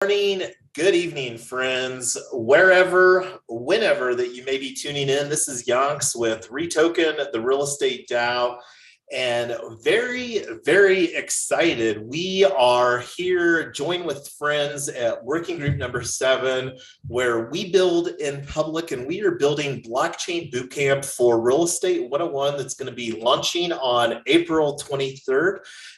Morning, good evening, friends, wherever, whenever that you may be tuning in. This is Yonks with REtoken, the real estate DAO, and very, very excited. We are here joined with friends at working group number 7, where we build in public, and we are building Blockchain Bootcamp for Real Estate 101 that's going to be launching on April 23rd.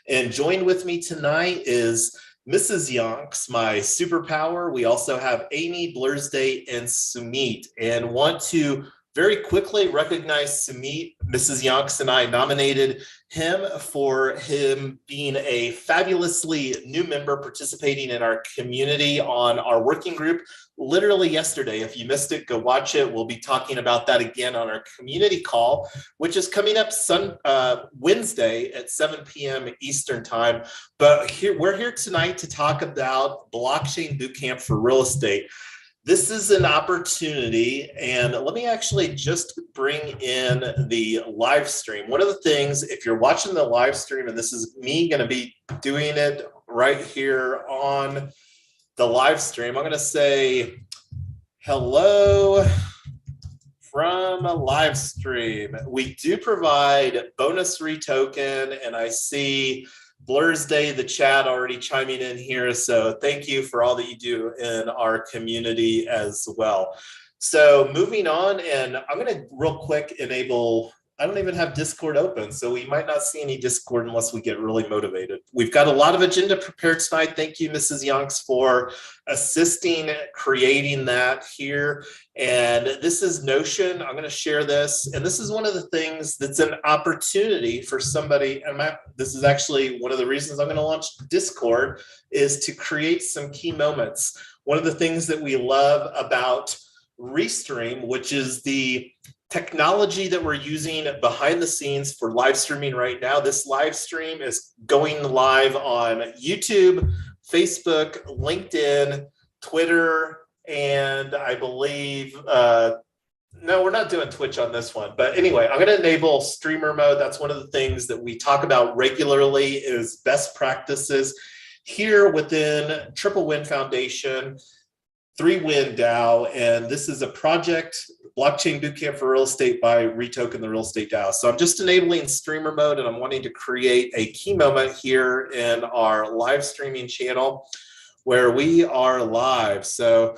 And joined with me tonight is Mrs. Yonks, my superpower. We also have Amy, Blursday, and Sumit, and want to very quickly recognize Sumit. Mrs. Yonks and I nominated him for him being a fabulously new member participating in our community on our working group literally yesterday. If you missed it, go watch it. We'll be talking about that again on our community call, which is coming up Wednesday at 7 p.m. Eastern time. But we're here tonight to talk about Blockchain Bootcamp for Real Estate. This is an opportunity, and let me actually just bring in the live stream. One of the things, if you're watching the live stream, and this is me going to be doing it right here on the live stream, I'm going to say hello from a live stream. We do provide bonus REtoken, and I see Blursday, the chat already chiming in here. So thank you for all that you do in our community as well. So moving on, and I'm going to real quick enable, I don't even have Discord open, so we might not see any Discord unless we get really motivated. We've got a lot of agenda prepared tonight. Thank you, Mrs. Yonks, for assisting creating that here. And this is Notion. I'm going to share this. And this is one of the things that's an opportunity for somebody. And this is actually one of the reasons I'm going to launch Discord, is to create some key moments. One of the things that we love about Restream, which is the technology that we're using behind the scenes for live streaming right now. This live stream is going live on YouTube, Facebook, LinkedIn, Twitter, and I believe, no, we're not doing Twitch on this one. But anyway, I'm going to enable streamer mode. That's one of the things that we talk about regularly, is best practices here within Triple Win Foundation, 3Win DAO, and this is a project, Blockchain Bootcamp for Real Estate by REtoken, the real estate DAO. So I'm just enabling streamer mode, and I'm wanting to create a key moment here in our live streaming channel where we are live. So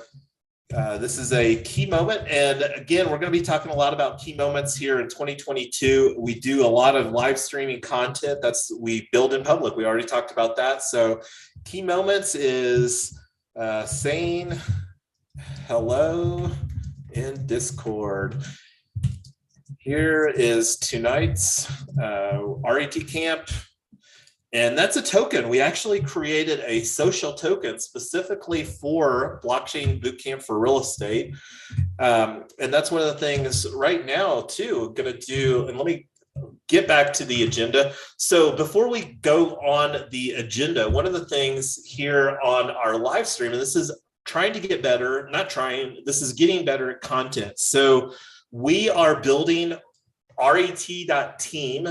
this is a key moment. And again, we're going to be talking a lot about key moments here in 2022. We do a lot of live streaming content we build in public. We already talked about that. So key moments is saying hello in Discord. Here is tonight's RETCamp, and that's a token. We actually created a social token specifically for Blockchain Bootcamp for Real Estate, and that's one of the things right now too going to do. And let me get back to the agenda. So before we go on the agenda, one of the things here on our live stream, and this is trying to get better, not trying, this is getting better at content. So we are building RET.team.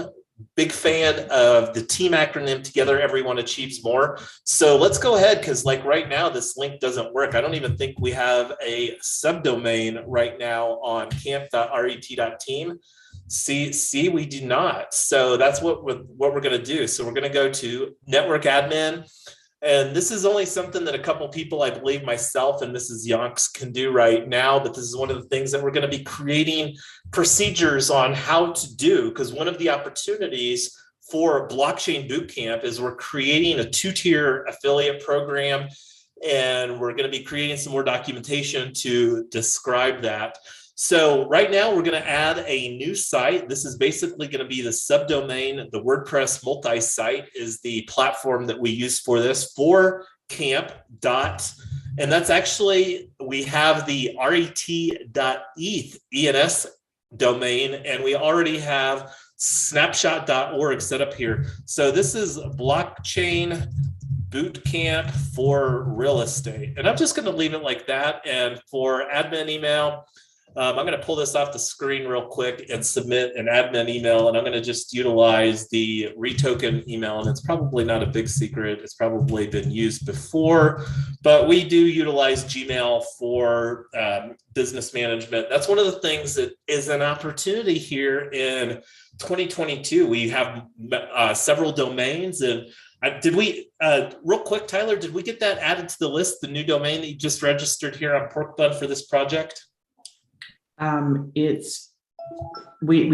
Big fan of the team acronym, Together Everyone Achieves More. So let's go ahead, because like right now, this link doesn't work. I don't even think we have a subdomain right now on camp.ret.team. See, we do not. So that's what we're going to do. So we're going to go to network admin. And this is only something that a couple people, I believe myself and Mrs. Yonks, can do right now. But this is one of the things that we're going to be creating procedures on how to do. Because one of the opportunities for Blockchain Bootcamp is we're creating a 2-tier affiliate program. And we're going to be creating some more documentation to describe that. So right now we're going to add a new site. This is basically going to be the subdomain. The WordPress multi-site is the platform that we use for this, for camp. And that's actually, we have the ret.eth ENS domain, and we already have snapshot.org set up here. So this is Blockchain Bootcamp for Real Estate. And I'm just going to leave it like that. And for admin email, I'm going to pull this off the screen real quick and submit an admin email, and I'm going to just utilize the REtoken email, and it's probably not a big secret. It's probably been used before, but we do utilize Gmail for business management. That's one of the things that is an opportunity here in 2022. We have several domains, and did we, real quick, Tyler, did we get that added to the list, the new domain that you just registered here on Porkbud for this project? We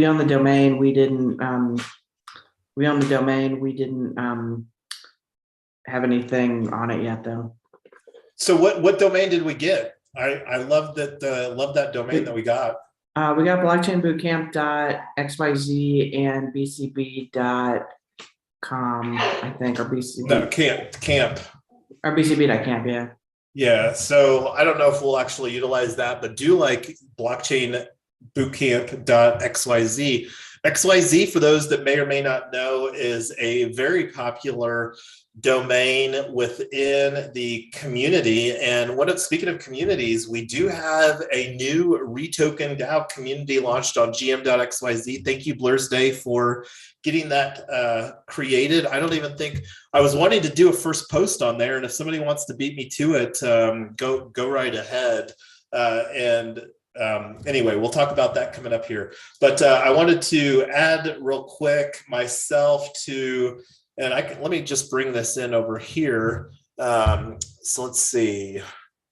own the domain. We didn't have anything on it yet, though. So what domain did we get? I love that domain that we got. We got Blockchain Bootcamp.xyz and bcb.com, I think, or bcb. No, camp. Or bcb.camp, yeah. Yeah, so I don't know if we'll actually utilize that, but do like Blockchain Bootcamp.xyz. XYZ, for those that may or may not know, is a very popular domain within the community. And speaking of communities, we do have a new REtoken DAO community launched on gm.xyz. Thank you, Blur's Day, for getting that created. I don't even think I was wanting to do a first post on there, and if somebody wants to beat me to it, go right ahead. Anyway, we'll talk about that coming up here. But I wanted to add real quick myself to, and let me just bring this in over here. So let's see,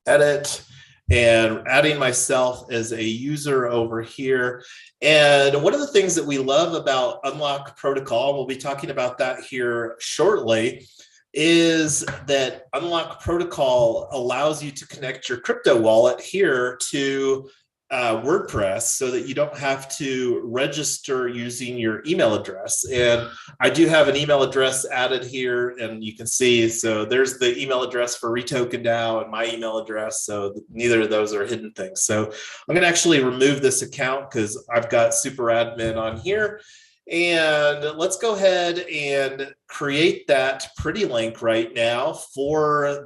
edit, and adding myself as a user over here. And one of the things that we love about Unlock Protocol, we'll be talking about that here shortly, is that Unlock Protocol allows you to connect your crypto wallet here to WordPress so that you don't have to register using your email address. And I do have an email address added here, and you can see, so there's the email address for REtoken DAO and my email address. So neither of those are hidden things. So I'm going to actually remove this account because I've got super admin on here. And let's go ahead and create that pretty link right now for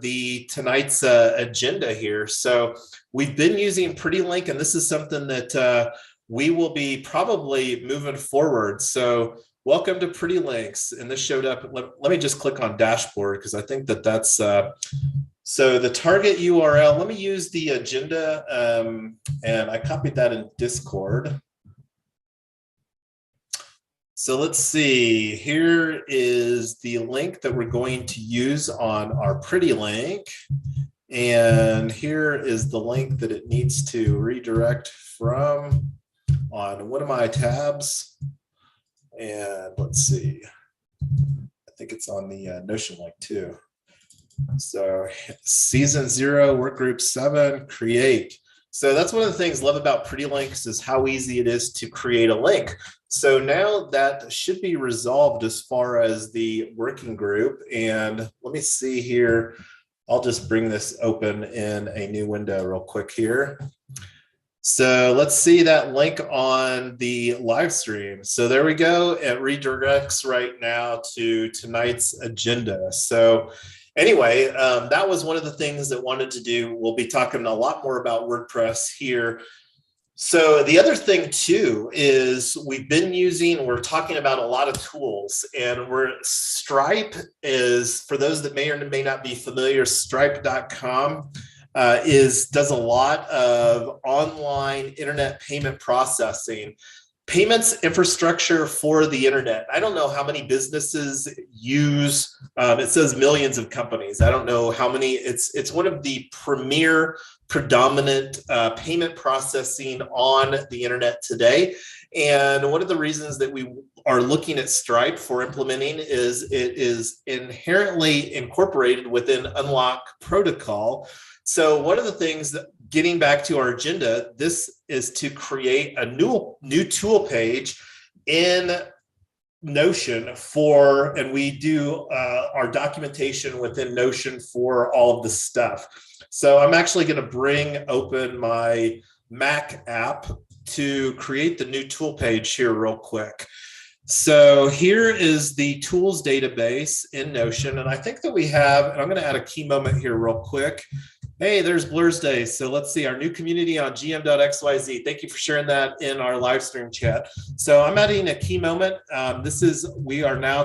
tonight's agenda here. So we've been using Pretty Link, and this is something that we will be probably moving forward. So welcome to Pretty Links. And this showed up. Let me just click on dashboard because I think that's so the target URL. Let me use the agenda, and I copied that in Discord. So let's see, here is the link that we're going to use on our Pretty Link. And here is the link that it needs to redirect from on one of my tabs. And let's see, I think it's on the Notion link too. So season 0, work group 7, create. So that's one of the things I love about Pretty Links is how easy it is to create a link. So now that should be resolved as far as the working group. And let me see here. I'll just bring this open in a new window real quick here. So let's see that link on the live stream. So there we go. It redirects right now to tonight's agenda. So anyway, that was one of the things that I wanted to do. We'll be talking a lot more about WordPress here. So the other thing too is we're talking about a lot of tools, and Stripe is, for those that may or may not be familiar, stripe.com does a lot of online internet payment processing. Payments infrastructure for the internet. I don't know how many businesses use, it says millions of companies. I don't know how many, it's one of the premier predominant payment processing on the internet today. And one of the reasons that we are looking at Stripe for implementing is it is inherently incorporated within Unlock Protocol. So one of the things that, getting back to our agenda, this is to create a new tool page in Notion and we do our documentation within Notion for all of the stuff. So I'm actually going to bring open my Mac app to create the new tool page here real quick. So here is the tools database in Notion. And I think that we have, and I'm going to add a key moment here real quick, Hey, there's Blur's Day. So let's see our new community on gm.xyz. Thank you for sharing that in our live stream chat. So I'm adding a key moment. We are now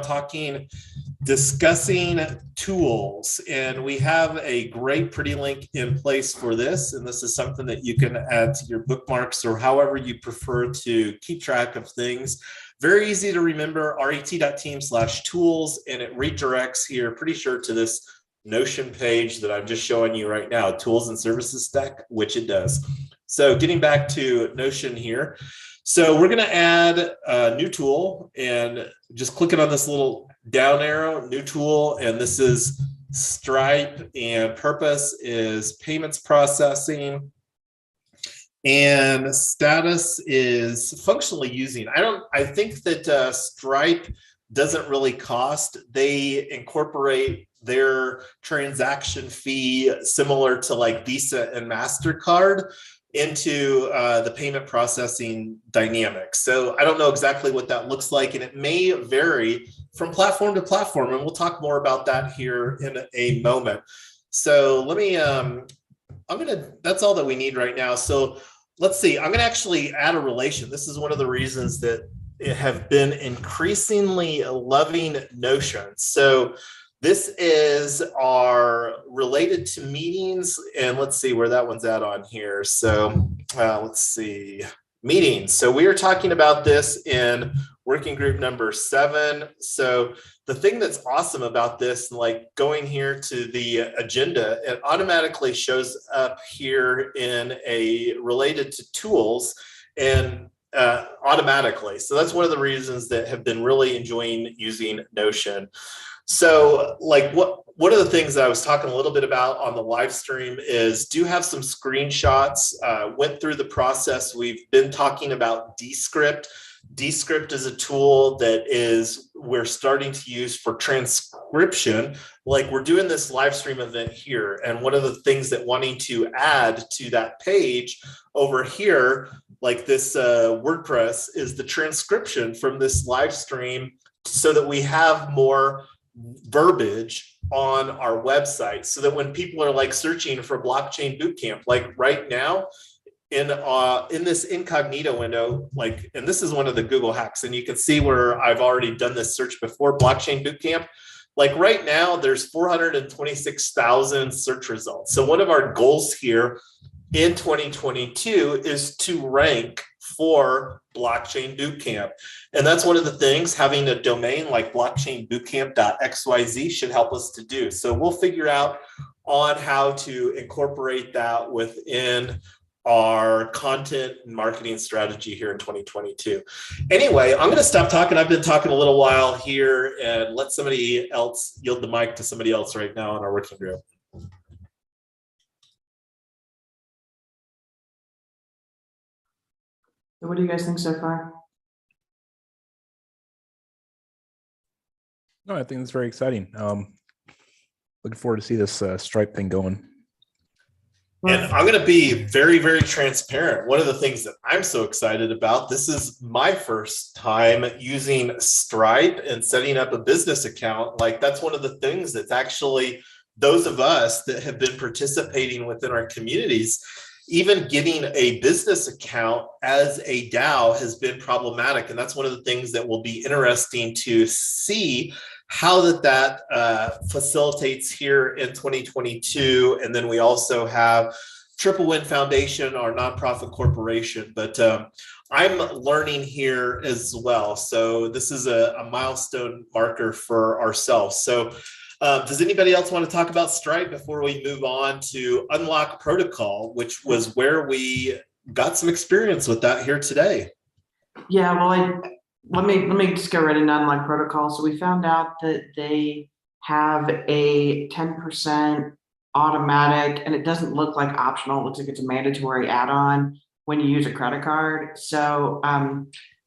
discussing tools, and we have a great pretty link in place for this. And this is something that you can add to your bookmarks or however you prefer to keep track of things. Very easy to remember, ret.team/tools, and it redirects here pretty sure to this Notion page that I'm just showing you right now, tools and services stack, which it does. So getting back to Notion here. So we're going to add a new tool, and just clicking on this little down arrow, new tool, and this is Stripe, and purpose is payments processing, and status is functionally using. I think that Stripe doesn't really cost. They incorporate their transaction fee similar to like Visa and MasterCard into the payment processing dynamics. So I don't know exactly what that looks like, and it may vary from platform to platform, and we'll talk more about that here in a moment. So let me, that's all that we need right now. So let's see, I'm gonna actually add a relation. This is one of the reasons that have been increasingly loving Notion. So this is our related to meetings, and let's see where that one's at on here. So let's see, meetings. So we are talking about this in working group number 7. So the thing that's awesome about this, like going here to the agenda, it automatically shows up here in a related to tools and automatically. So that's one of the reasons that have been really enjoying using Notion. So like one of the things that I was talking a little bit about on the live stream is do have some screenshots, went through the process. We've been talking about Descript. Descript is a tool that we're starting to use for transcription. Like we're doing this live stream event here. And one of the things that wanting to add to that page over here, like this WordPress, is the transcription from this live stream so that we have more verbiage on our website, so that when people are like searching for Blockchain Bootcamp, like right now in this incognito window, like, and this is one of the Google hacks, and you can see where I've already done this search before, Blockchain Bootcamp. Like right now, there's 426,000 search results. So one of our goals here in 2022 is to rank for Blockchain Bootcamp. And that's one of the things having a domain like blockchainbootcamp.xyz should help us to do. So we'll figure out on how to incorporate that within our content and marketing strategy here in 2022. Anyway, I'm going to stop talking. I've been talking a little while here, and let somebody else yield the mic to somebody else right now in our working group. So what do you guys think so far? No, I think it's very exciting. Looking forward to see this Stripe thing going. And I'm going to be very, very transparent. One of the things that I'm so excited about, this is my first time using Stripe and setting up a business account. Like that's one of the things that's actually, those of us that have been participating within our communities, even getting a business account as a DAO has been problematic. And that's one of the things that will be interesting to see how that facilitates here in 2022. And then we also have Triple Win Foundation, our nonprofit corporation. But I'm learning here as well. So this is a milestone marker for ourselves. So does anybody else want to talk about Stripe before we move on to Unlock Protocol, which was where we got some experience with that here today? Yeah, well, let me just go right into Unlock Protocol. So we found out that they have a 10% automatic, and it doesn't look like optional. It looks like it's a mandatory add-on when you use a credit card. So I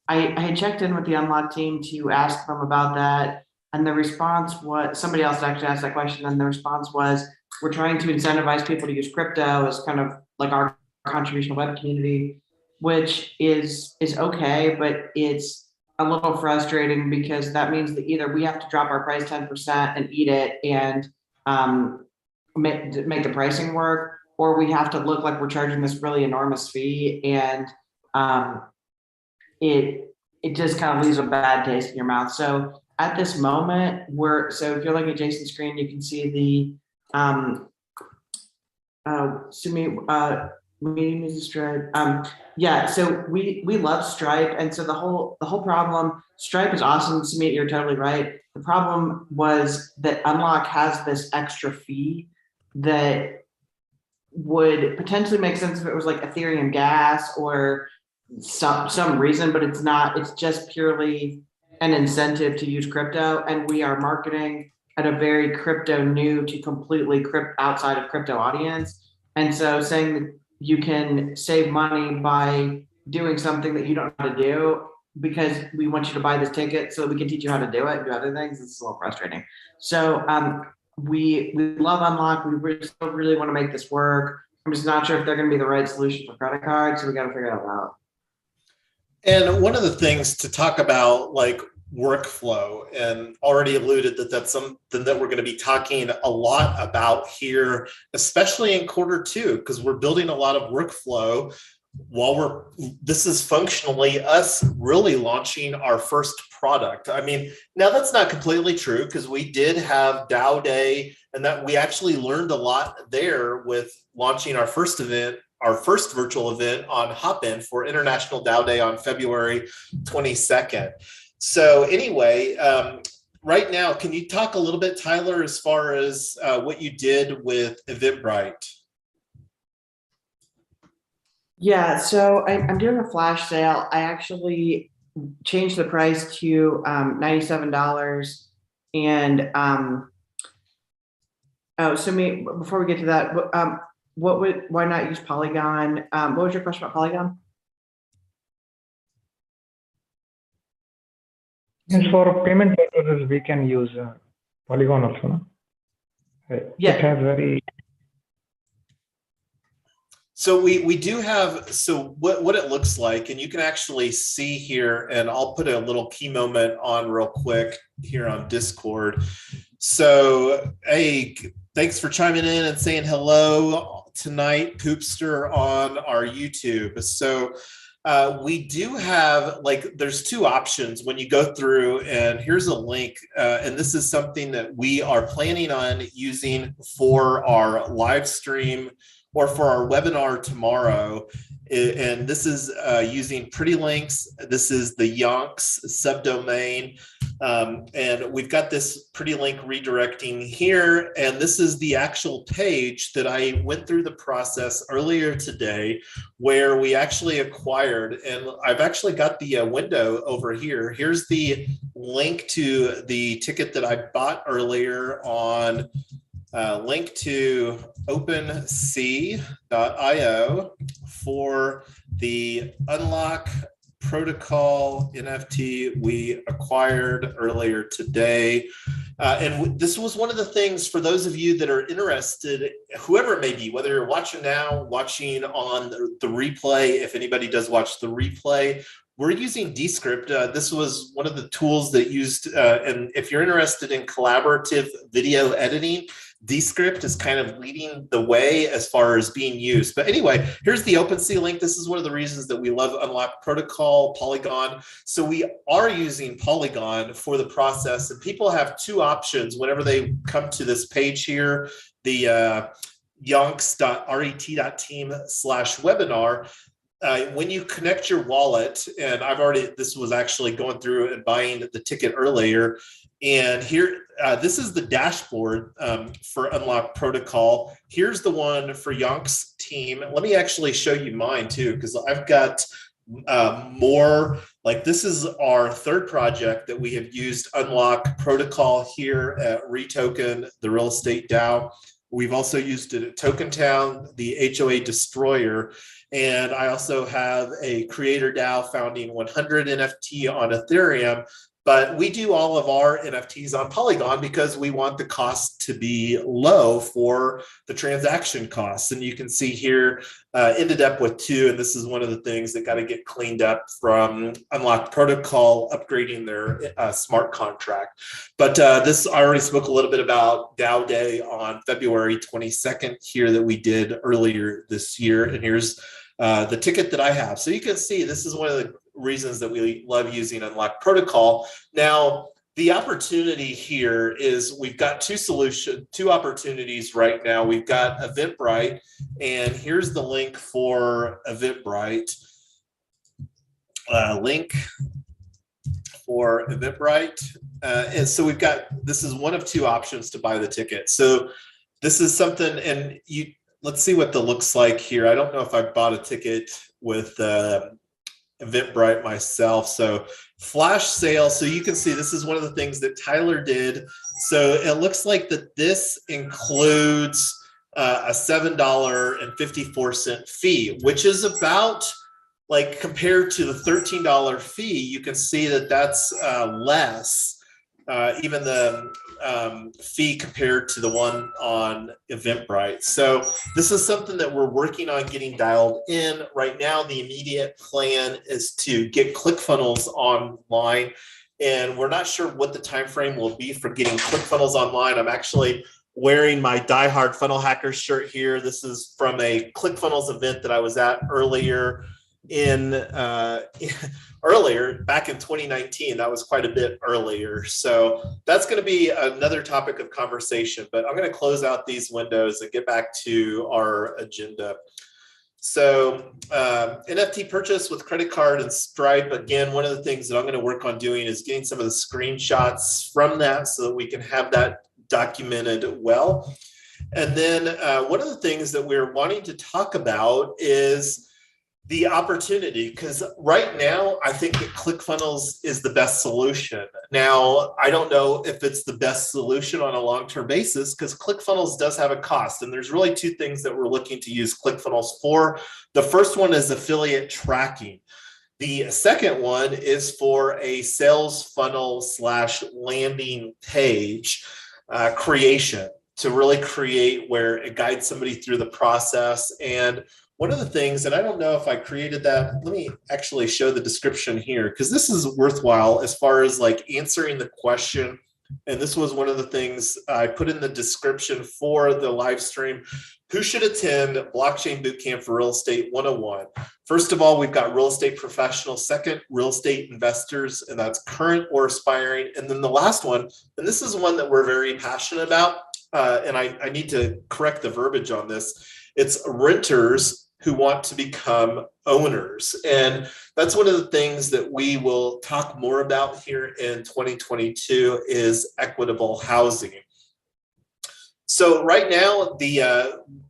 had checked in with the Unlock team to ask them about that. And the response was, somebody else actually asked that question, and the response was, we're trying to incentivize people to use crypto as kind of like our contribution web community, which is okay, but it's a little frustrating because that means that either we have to drop our price 10% and eat it, and make the pricing work, or we have to look like we're charging this really enormous fee, and it just kind of leaves a bad taste in your mouth. So at this moment, so if you're looking at Jason's screen, you can see the meeting is Stripe. Yeah, so we love Stripe, and so the whole problem, Stripe is awesome. Sumit, you're totally right. The problem was that Unlock has this extra fee that would potentially make sense if it was like Ethereum gas or some reason, but it's not. It's just purely an incentive to use crypto, and we are marketing at a very crypto new to completely outside of crypto audience. And so saying that you can save money by doing something that you don't know how to do because we want you to buy this ticket so that we can teach you how to do it and do other things, it's a little frustrating. So we love Unlock. We still really want to make this work. I'm just not sure if they're going to be the right solution for credit cards, so we got to figure that out. And one of the things to talk about, like workflow, and already alluded that that's something that we're going to be talking a lot about here, especially in Q2, because we're building a lot of workflow while this is functionally us really launching our first product. I mean, now that's not completely true because we did have DAO Day, and that we actually learned a lot there with launching our first event, our first virtual event on Hopin for International DAO Day on February 22nd. So anyway, right now, can you talk a little bit, Tyler, as far as what you did with Eventbrite? Yeah, so I'm doing a flash sale. I actually changed the price to $97. And before we get to that, why not use Polygon? What was your question about Polygon? And for payment purposes, we can use Polygon also. No? Yeah. It has very. So we do have, so what it looks like, and you can actually see here, and I'll put a little key moment on real quick here on Discord. So, hey, thanks for chiming in and saying hello tonight, Poopster, on our YouTube. So we do have, like, there's two options when you go through, and here's a link, and this is something that we are planning on using for our live stream or for our webinar tomorrow. And this is using Pretty Links. This is the Yonks subdomain. And we've got this Pretty Link redirecting here. And this is the actual page that I went through the process earlier today where we actually acquired. And I've actually got the window over here. Here's the link to the ticket that I bought earlier on link to OpenSea.io for the Unlock Protocol NFT we acquired earlier today. And this was one of the things for those of you that are interested, whoever it may be, whether you're watching now, watching on the replay, if anybody does watch the replay, we're using Descript. This was one of the tools that used, and if you're interested in collaborative video editing, Descript is kind of leading the way as far as being used. But anyway, here's the OpenSea link. This is one of the reasons that we love Unlock Protocol, Polygon. So we are using Polygon for the process, and people have two options whenever they come to this page here, the yonks.ret.team/webinar. When you connect your wallet, and this was actually going through and buying the ticket earlier, and here, this is the dashboard for Unlock Protocol. Here's the one for Yonks team. Let me actually show you mine too, because I've got more, like this is our third project that we have used Unlock Protocol here at REtoken, the real estate DAO. We've also used it at Token Town, the HOA Destroyer. And I also have a creator DAO founding 100 NFT on Ethereum. But we do all of our NFTs on Polygon because we want the cost to be low for the transaction costs. And you can see here, ended up with 2, and this is one of the things that got to get cleaned up from Unlocked Protocol upgrading their smart contract. But this, I already spoke a little bit about DAO Day on February 22nd here that we did earlier this year. And here's the ticket that I have. So you can see this is one of the reasons that we love using Unlocked Protocol. Now, the opportunity here is we've got two opportunities right now. We've got Eventbrite, and here's the link for Eventbrite. Link for Eventbrite. And so we've got, this is one of 2 options to buy the ticket. So this is something, and let's see what the looks like here. I don't know if I bought a ticket with Eventbrite myself. So flash sale. So you can see this is one of the things that Tyler did. So it looks like that this includes a $7.54 fee, which is about, like, compared to the $13 fee, you can see that that's less. Even the fee compared to the one on Eventbrite. So this is something that we're working on getting dialed in. Right now, the immediate plan is to get ClickFunnels online, and we're not sure what the time frame will be for getting ClickFunnels online. I'm actually wearing my Die Hard Funnel Hackers shirt here. This is from a ClickFunnels event that I was at earlier back in 2019. That was quite a bit earlier. So that's going to be another topic of conversation, but I'm going to close out these windows and get back to our agenda. So NFT purchase with credit card and Stripe. Again, one of the things that I'm going to work on doing is getting some of the screenshots from that so that we can have that documented well. And then one of the things that we're wanting to talk about is the opportunity, because right now I think that ClickFunnels is the best solution. Now, I don't know if it's the best solution on a long-term basis, because ClickFunnels does have a cost, and there's really 2 things that we're looking to use ClickFunnels for. The first one is affiliate tracking. The second one is for a sales funnel / landing page creation, to really create where it guides somebody through the process. And one of the things, and I don't know if I created that, let me actually show the description here, because this is worthwhile as far as like answering the question. And this was one of the things I put in the description for the live stream. Who should attend Blockchain Bootcamp for Real Estate 101? First of all, we've got real estate professionals. Second, real estate investors, and that's current or aspiring. And then the last one, and this is one that we're very passionate about, and I need to correct the verbiage on this. It's renters who want to become owners. And that's one of the things that we will talk more about here in 2022 is equitable housing. So right now,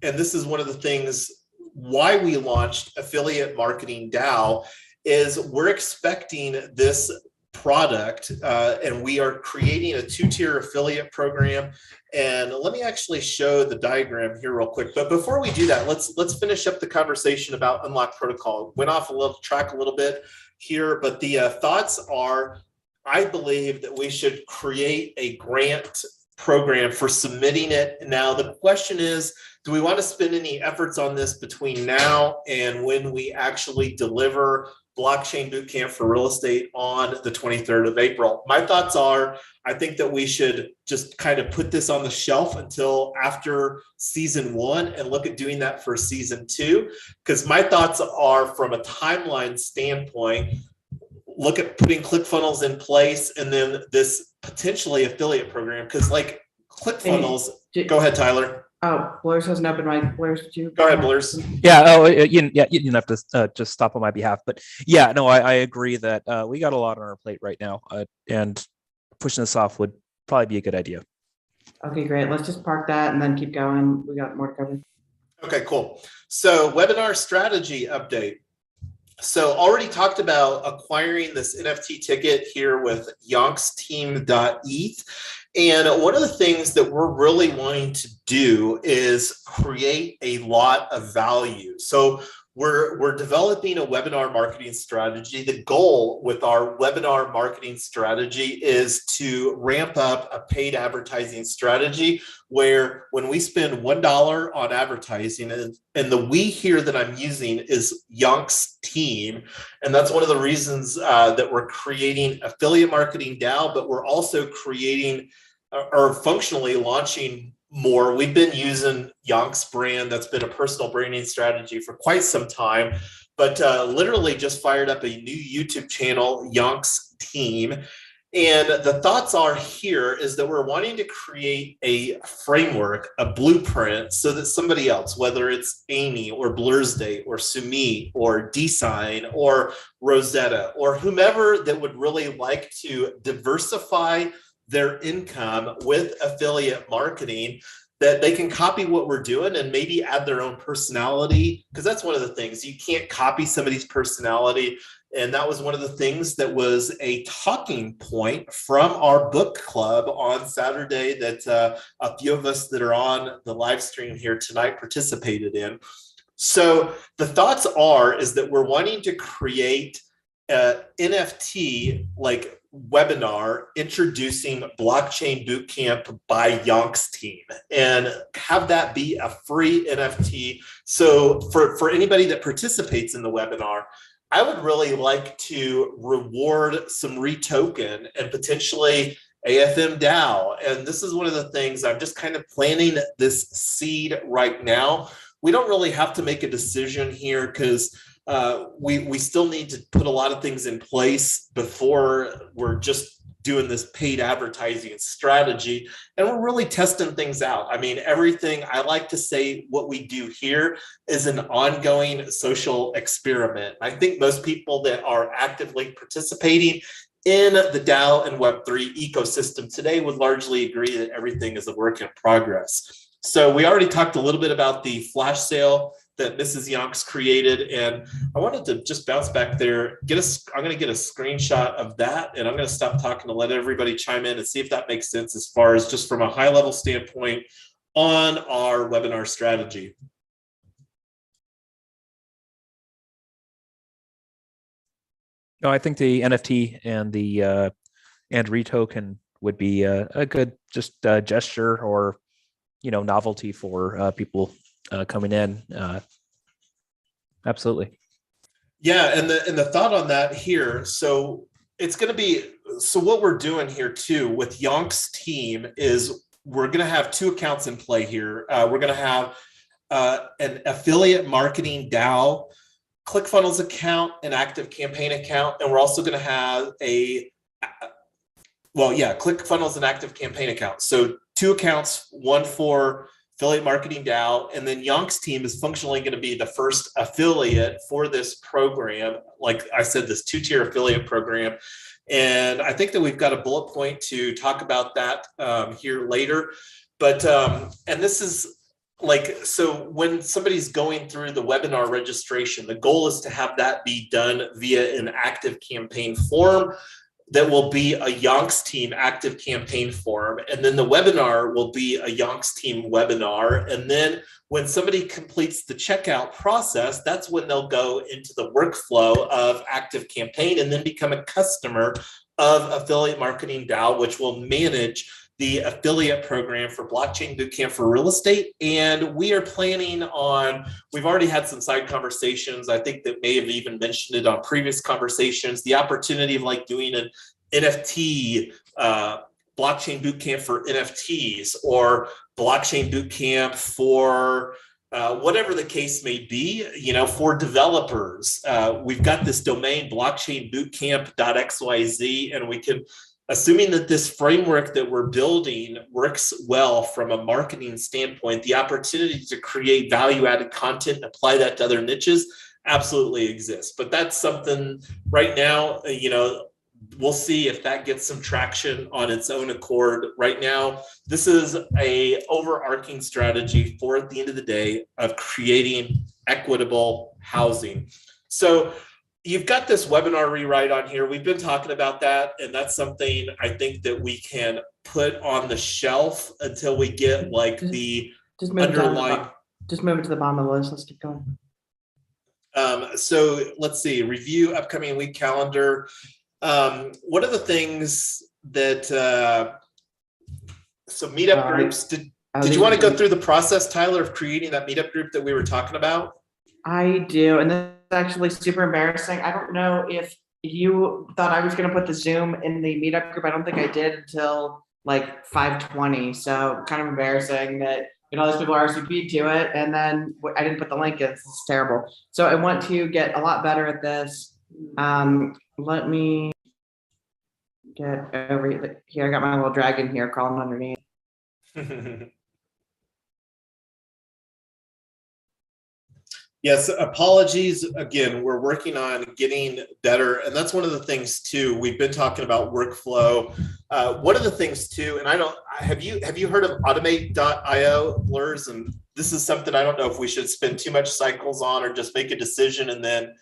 and this is one of the things why we launched Affiliate Marketing DAO, is we're expecting this product, and we are creating a 2-tier affiliate program. And let me actually show the diagram here real quick. But before we do that, let's finish up the conversation about Unlocked Protocol. Went off a little track a little bit here, but the thoughts are, I believe that we should create a grant program for submitting it. Now, the question is, do we want to spend any efforts on this between now and when we actually deliver Blockchain Bootcamp for Real Estate on the 23rd of April? My thoughts are, I think that we should just kind of put this on the shelf until after season 1 and look at doing that for season 2. Because my thoughts are, from a timeline standpoint, look at putting ClickFunnels in place and then this potentially affiliate program. Because like ClickFunnels, go ahead, Tyler. Oh, Blair's hasn't opened mic. Blair's, did you? Go ahead, Blair's. Yeah. Oh, you didn't have to just stop on my behalf, but yeah, no, I agree that we got a lot on our plate right now, and pushing this off would probably be a good idea. Okay, great. Let's just park that and then keep going. We got more to cover. Okay, cool. So webinar strategy update. So already talked about acquiring this NFT ticket here with yonksteam.eth. And one of the things that we're really wanting to do is create a lot of value. So we're developing a webinar marketing strategy. The goal with our webinar marketing strategy is to ramp up a paid advertising strategy where when we spend $1 on advertising, and the we here that I'm using is Yonk's team, and that's one of the reasons that we're creating affiliate marketing DAO, but we're also creating or functionally launching more. We've been using Yonk's brand. That's been a personal branding strategy for quite some time, but literally just fired up a new YouTube channel, Yonk's team. And the thoughts are here is that we're wanting to create a framework, a blueprint, so that somebody else, whether it's Amy or Blursday or Sumi or DSign or Rosetta or whomever that would really like to diversify their income with affiliate marketing, that they can copy what we're doing and maybe add their own personality, because that's one of the things. You can't copy somebody's personality. And that was one of the things that was a talking point from our book club on Saturday that a few of us that are on the live stream here tonight participated in. So the thoughts is that we're wanting to create an NFT like webinar introducing Blockchain Bootcamp by Yonk's team and have that be a free NFT. So for anybody that participates in the webinar, I would really like to reward some REtoken and potentially AFM DAO. And this is one of the things I'm just kind of planting this seed right now. We don't really have to make a decision here because we still need to put a lot of things in place before we're just doing this paid advertising strategy. And we're really testing things out. I mean, everything, I like to say what we do here is an ongoing social experiment. I think most people that are actively participating in the DAO and Web3 ecosystem today would largely agree that everything is a work in progress. So we already talked a little bit about the flash sale that Mrs. Yonk's created, and I wanted to just bounce back there. I'm going to get a screenshot of that, and I'm going to stop talking to let everybody chime in and see if that makes sense as far as just from a high-level standpoint on our webinar strategy. No, I think the NFT and the REtoken would be a good just gesture or novelty for people coming in. Absolutely. Yeah, and the thought on that here, so it's going to be, so what we're doing here too with Yonk's team is we're going to have two accounts in play here. We're going to have an affiliate marketing DAO, ClickFunnels account, an active campaign account, and we're also going to have ClickFunnels and active campaign account. So two accounts, one for affiliate marketing DAO, and then Yonk's team is functionally going to be the first affiliate for this program. Like I said, this two-tier affiliate program. And I think that we've got a bullet point to talk about that here later. But, and this is like, so when somebody's going through the webinar registration, the goal is to have that be done via an active campaign form. That will be a Yonk's team active campaign form. And then the webinar will be a Yonk's team webinar. And then when somebody completes the checkout process, that's when they'll go into the workflow of active campaign and then become a customer of affiliate marketing DAO, which will manage the affiliate program for Blockchain Bootcamp for real estate. And we are planning on, we've already had some side conversations. I think that may have even mentioned it on previous conversations, the opportunity of like doing an NFT, Blockchain Bootcamp for NFTs or Blockchain Bootcamp for whatever the case may be, for developers. We've got this domain blockchainbootcamp.xyz, and we can, assuming that this framework that we're building works well from a marketing standpoint, the opportunity to create value-added content and apply that to other niches absolutely exists. But that's something right now, we'll see if that gets some traction on its own accord. Right now, this is a overarching strategy for, at the end of the day, of creating equitable housing. So you've got this webinar rewrite on here. We've been talking about that, and that's something I think that we can put on the shelf until we get like the just move underlying. just move it to the bottom of the list. Let's keep going. So let's see, review upcoming week calendar. What are the things that, so meetup groups, did you want to go through the process, Tyler, of creating that meetup group that we were talking about? I do, and this is actually super embarrassing. I don't know if you thought I was going to put the Zoom in the meetup group. I don't think I did until like 5:20. So kind of embarrassing that all these people RSVP'd to it, and then I didn't put the link in. This is terrible. So I want to get a lot better at this. Let me get over here. I got my little dragon here crawling underneath. Yes, apologies. Again, we're working on getting better. And that's one of the things too. We've been talking about workflow. One of the things too, and have you heard of automate.io blurs? And this is something I don't know if we should spend too much cycles on or just make a decision and then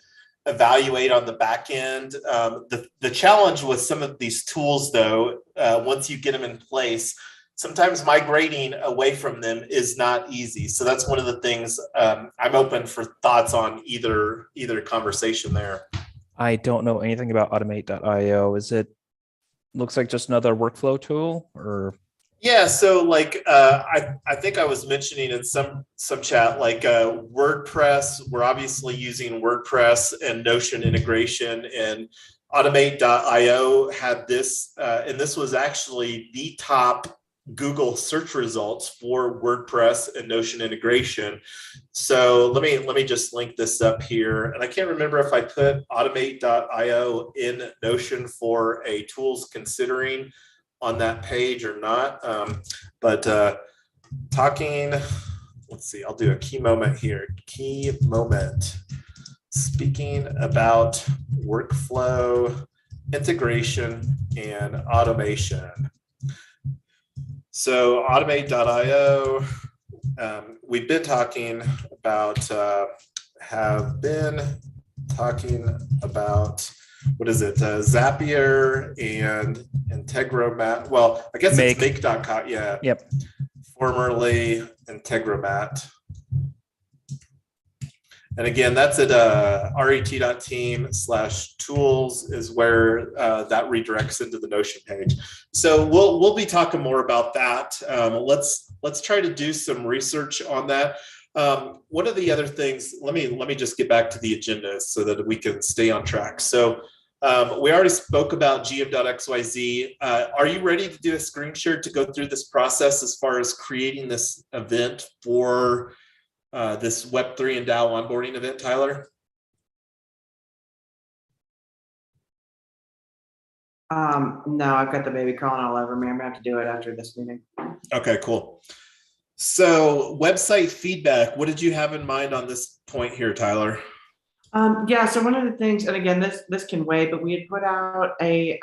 evaluate on the back end. The challenge with some of these tools though, once you get them in place, sometimes migrating away from them is not easy. So that's one of the things I'm open for thoughts on either conversation there. I don't know anything about automate.io. Looks like just another workflow tool or? Yeah, so like I think I was mentioning in some chat, like WordPress, we're obviously using WordPress and Notion integration, and automate.io had this, and this was actually the top Google search results for WordPress and Notion integration. So let me just link this up here. And I can't remember if I put automate.io in Notion for a tools considering on that page or not. But talking, let's see, I'll do a key moment here. Key moment. Speaking about workflow, integration, and automation. So automate.io, we've been talking about, what is it? Zapier and Integromat. Well, I guess it's make.com. Yeah. Yep. Formerly Integromat. And again, that's at ret.team/tools is where that redirects into the Notion page. So we'll be talking more about that. Let's try to do some research on that. One of the other things, let me just get back to the agenda so that we can stay on track. So we already spoke about gm.xyz. Are you ready to do a screen share to go through this process as far as creating this event for this Web3 and DAO onboarding event, Tyler? No, I've got the baby crawling all over me. I'm gonna have to do it after this meeting. Okay, cool. So website feedback, what did you have in mind on this point here, Tyler? Yeah, so one of the things, and again, this can wait, but we had put out a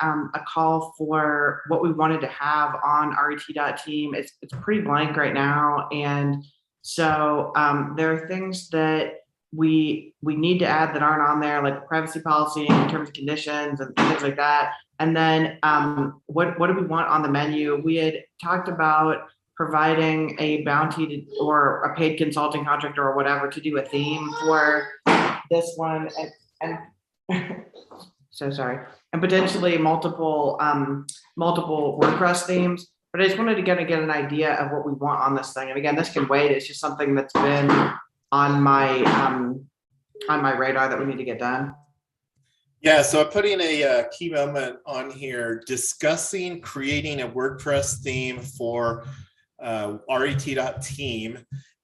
call for what we wanted to have on RET.team. It's pretty blank right now, and so there are things that we need to add that aren't on there, like privacy policy and terms and conditions and things like that. And then what do we want on the menu? We had talked about providing a bounty or a paid consulting contractor or whatever to do a theme for this one, and so sorry, and potentially multiple WordPress themes. But I just wanted to get an idea of what we want on this thing. And again, this can wait. It's just something that's been on my radar that we need to get done. Yeah, so I'm putting a key moment on here, discussing creating a WordPress theme for RET.team.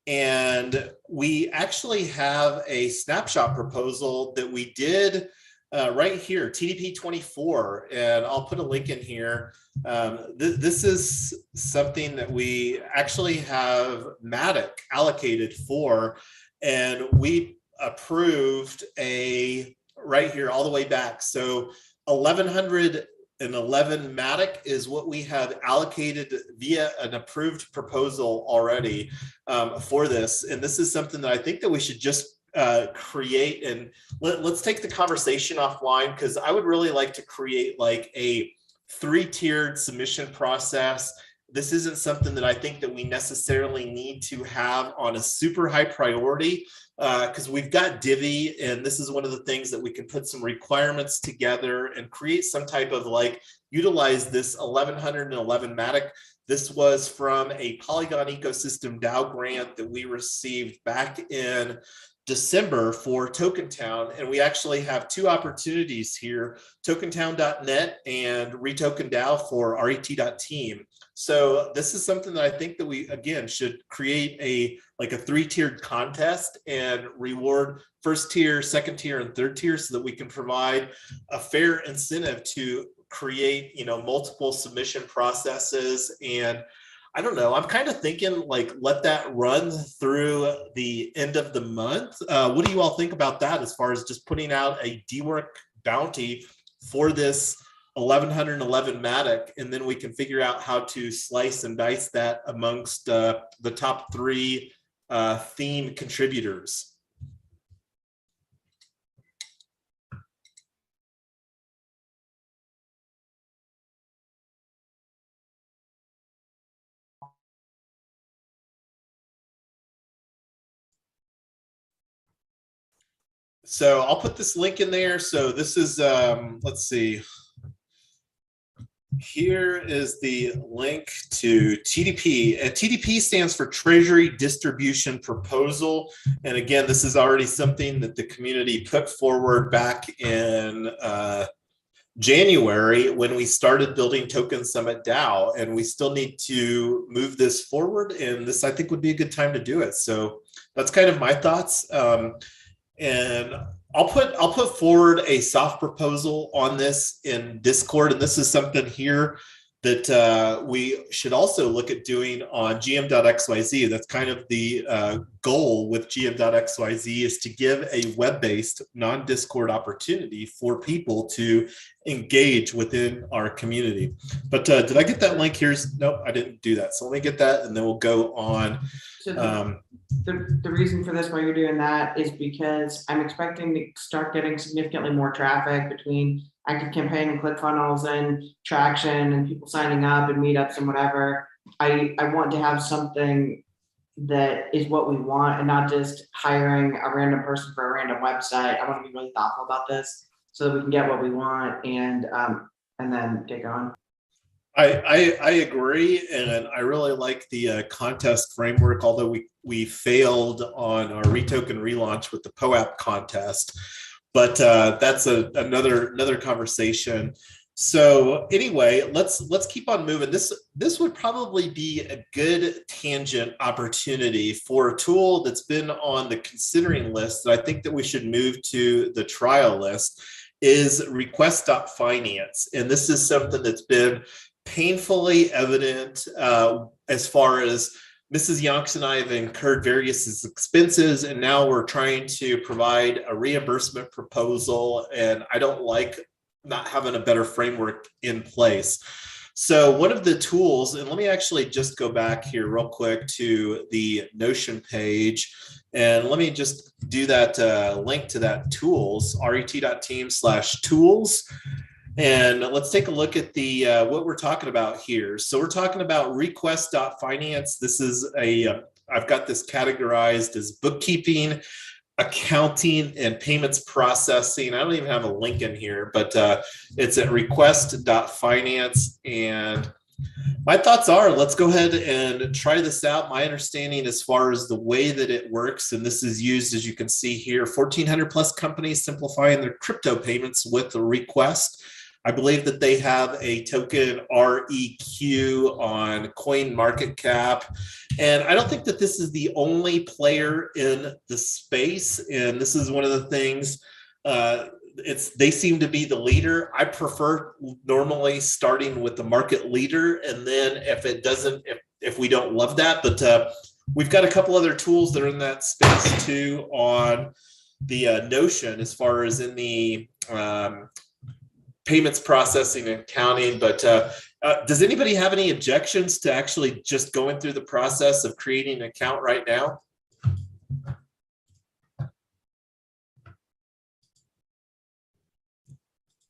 And we actually have a snapshot proposal that we did right here, TDP 24, and I'll put a link in here. This is something that we actually have Matic allocated for, and we approved right here all the way back. So 1111 Matic is what we have allocated via an approved proposal already for this. And this is something that I think that we should just create, and let's take the conversation offline, because I would really like to create like a 3-tiered submission process this isn't something that I think that we necessarily need to have on a super high priority, because we've got Divi, and this is one of the things that we can put some requirements together and create some type of like, utilize this 1111 Matic. This was from a Polygon Ecosystem DAO grant that we received back in December for Tokentown, and we actually have two opportunities here, tokentown.net and REtoken DAO for ret.team. So this is something that I think that we, again, should create a like a 3-tiered contest and reward first tier, second tier, and third tier, so that we can provide a fair incentive to create, you know, multiple submission processes. And I don't know, I'm kind of thinking like, let that run through the end of the month. What do you all think about that, as far as just putting out a DWork bounty for this 1111 Matic, and then we can figure out how to slice and dice that amongst the top 3 theme contributors? So I'll put this link in there. So this is, let's see. Here is the link to TDP, and TDP stands for Treasury Distribution Proposal. And again, this is already something that the community put forward back in January when we started building Token Summit DAO, and we still need to move this forward. And this, I think, would be a good time to do it. So that's kind of my thoughts. And I'll put forward a soft proposal on this in Discord, and this is something here that we should also look at doing on gm.xyz. That's kind of the goal with gm.xyz, is to give a web-based, non-Discord opportunity for people to engage within our community. But did I get that link here? Nope, I didn't do that. So let me get that, and then we'll go on. So the reason for this, while you're doing that, is because I'm expecting to start getting significantly more traffic between Active Campaign and ClickFunnels and traction and people signing up and meetups and whatever. I want to have something that is what we want, and not just hiring a random person for a random website. I want to be really thoughtful about this so that we can get what we want and then get going. I agree, and I really like the contest framework, although we failed on our REtoken relaunch with the POAP contest, but that's another conversation. So anyway, let's keep on moving. This would probably be a good tangent opportunity for a tool that's been on the considering list that I think that we should move to the trial list, is request.finance. And this is something that's been painfully evident as far as Mrs. Yonks and I have incurred various expenses, and now we're trying to provide a reimbursement proposal, and I don't like not having a better framework in place. So one of the tools, and let me actually just go back here real quick to the Notion page, and let me just do that link to that tools, ret.team/tools. And let's take a look at the what we're talking about here. So we're talking about request.finance. This is I've got this categorized as bookkeeping, accounting, and payments processing. I don't even have a link in here, but it's at request.finance. And my thoughts are, let's go ahead and try this out. My understanding as far as the way that it works, and this is used, as you can see here, 1,400 plus companies simplifying their crypto payments with a request. I believe that they have a token REQ on CoinMarketCap. And I don't think that this is the only player in the space. And this is one of the things, they seem to be the leader. I prefer normally starting with the market leader. And then if we don't love that, but we've got a couple other tools that are in that space too on the Notion, as far as in the payments processing and accounting. But does anybody have any objections to actually just going through the process of creating an account right now?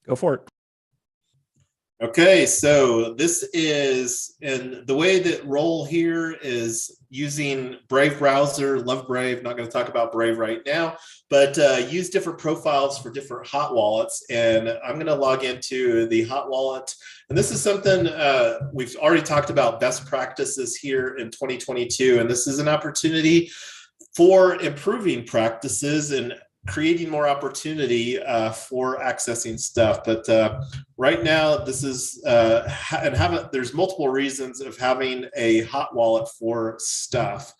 Go for it. Okay, so this is, and the way that roll here is using Brave browser, love Brave, not going to talk about Brave right now, but use different profiles for different hot wallets. And I'm going to log into the hot wallet. And this is something we've already talked about best practices here in 2022. And this is an opportunity for improving practices and creating more opportunity for accessing stuff. But right now, this is, there's multiple reasons of having a hot wallet for stuff.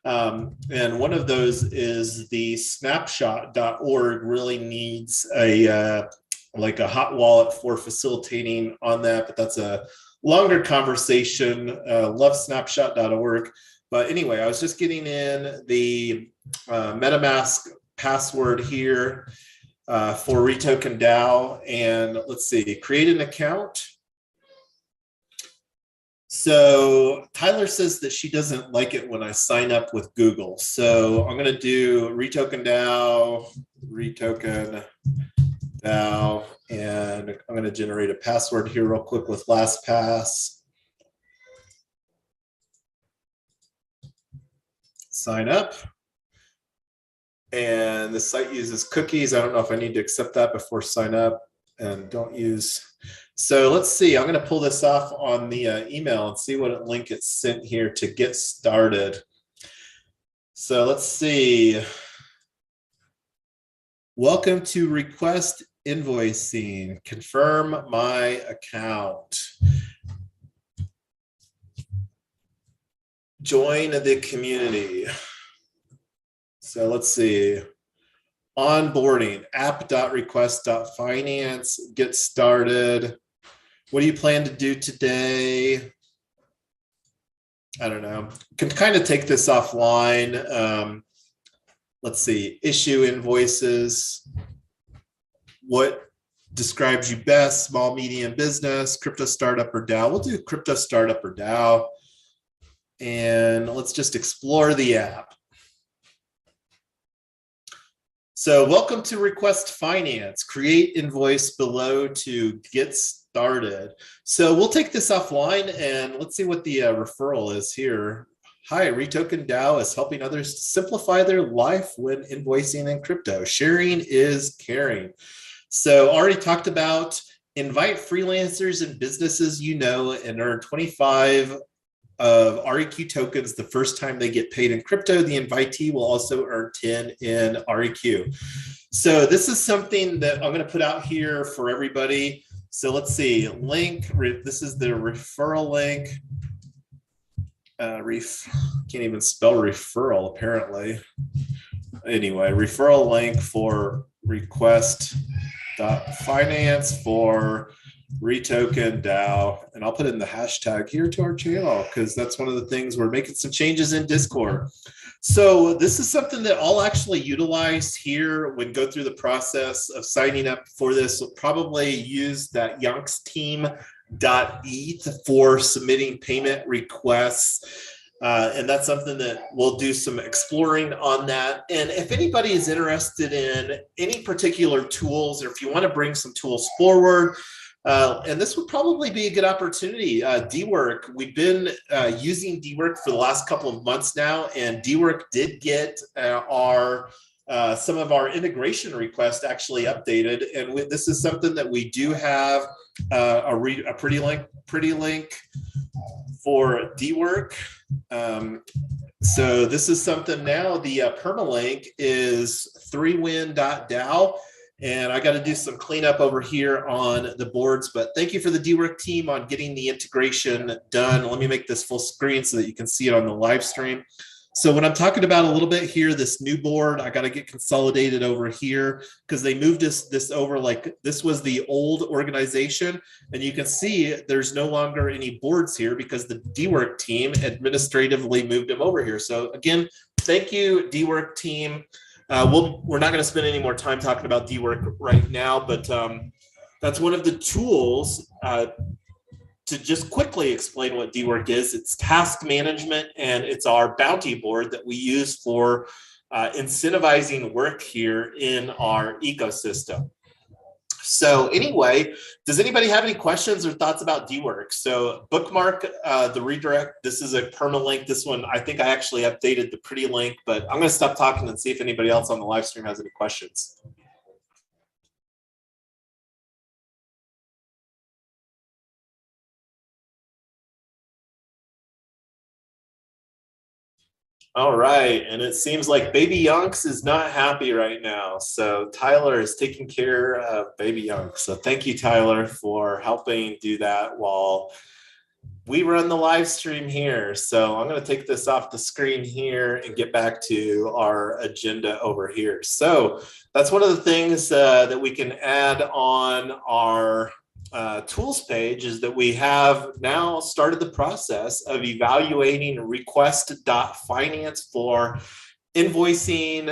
And one of those is the snapshot.org really needs a like a hot wallet for facilitating on that, but that's a longer conversation. Love snapshot.org. But anyway, I was just getting in the MetaMask password here for REtoken DAO, and let's see, create an account. So Tyler says that she doesn't like it when I sign up with Google. So I'm going to do REtoken DAO, and I'm going to generate a password here real quick with LastPass. Sign up. And the site uses cookies. I don't know if I need to accept that before sign up, and don't use. So let's see, I'm going to pull this off on the email and see what link it's sent here to get started. So let's see. Welcome to request invoicing. Confirm my account. Join the community. So let's see, onboarding, app.request.finance, get started. What do you plan to do today? I don't know. Can kind of take this offline. Let's see, issue invoices. What describes you best? Small, medium business, crypto startup or DAO? We'll do crypto startup or DAO. And let's just explore the app. So welcome to Request Finance. Create invoice below to get started. So we'll take this offline and let's see what the referral is here. Hi, REtoken DAO is helping others to simplify their life when invoicing in crypto. Sharing is caring. So already talked about invite freelancers and businesses you know and earn 25 of REQ tokens the first time they get paid in crypto. The invitee will also earn 10 in REQ. So this is something that I'm going to put out here for everybody. So let's see, link, this is the referral link. Can't even spell referral apparently. Anyway, referral link for request.finance for REtoken DAO, and I'll put in the hashtag here to our channel because that's one of the things we're making some changes in Discord. So this is something that I'll actually utilize here when go through the process of signing up for this. We'll probably use that yonksteam.eth for submitting payment requests. And that's something that we'll do some exploring on that. And if anybody is interested in any particular tools, or if you want to bring some tools forward, and this would probably be a good opportunity. DWork, we've been using DWork for the last couple of months now, and DWork did get some of our integration requests actually updated. And this is something that we do have a pretty link for DWork. So this is something now, the permalink is 3win.dao. And I got to do some cleanup over here on the boards, but thank you for the DWork team on getting the integration done. Let me make this full screen so that you can see it on the live stream. So when I'm talking about a little bit here, this new board, I got to get consolidated over here because they moved this over, like this was the old organization. And you can see there's no longer any boards here because the DWork team administratively moved them over here. So again, thank you, DWork team. We're not going to spend any more time talking about DWork right now, but that's one of the tools to just quickly explain what DWork is. It's task management, and it's our bounty board that we use for incentivizing work here in our ecosystem. So anyway, does anybody have any questions or thoughts about DWork? So bookmark the redirect. This is a permalink. This one, I think I actually updated the pretty link, but I'm going to stop talking and see if anybody else on the live stream has any questions. All right, and it seems like Baby Yonks is not happy right now. So Tyler is taking care of Baby Yonks. So thank you, Tyler, for helping do that while we run the live stream here. So I'm going to take this off the screen here and get back to our agenda over here. So that's one of the things that we can add on our tools page is that we have now started the process of evaluating request.finance for invoicing.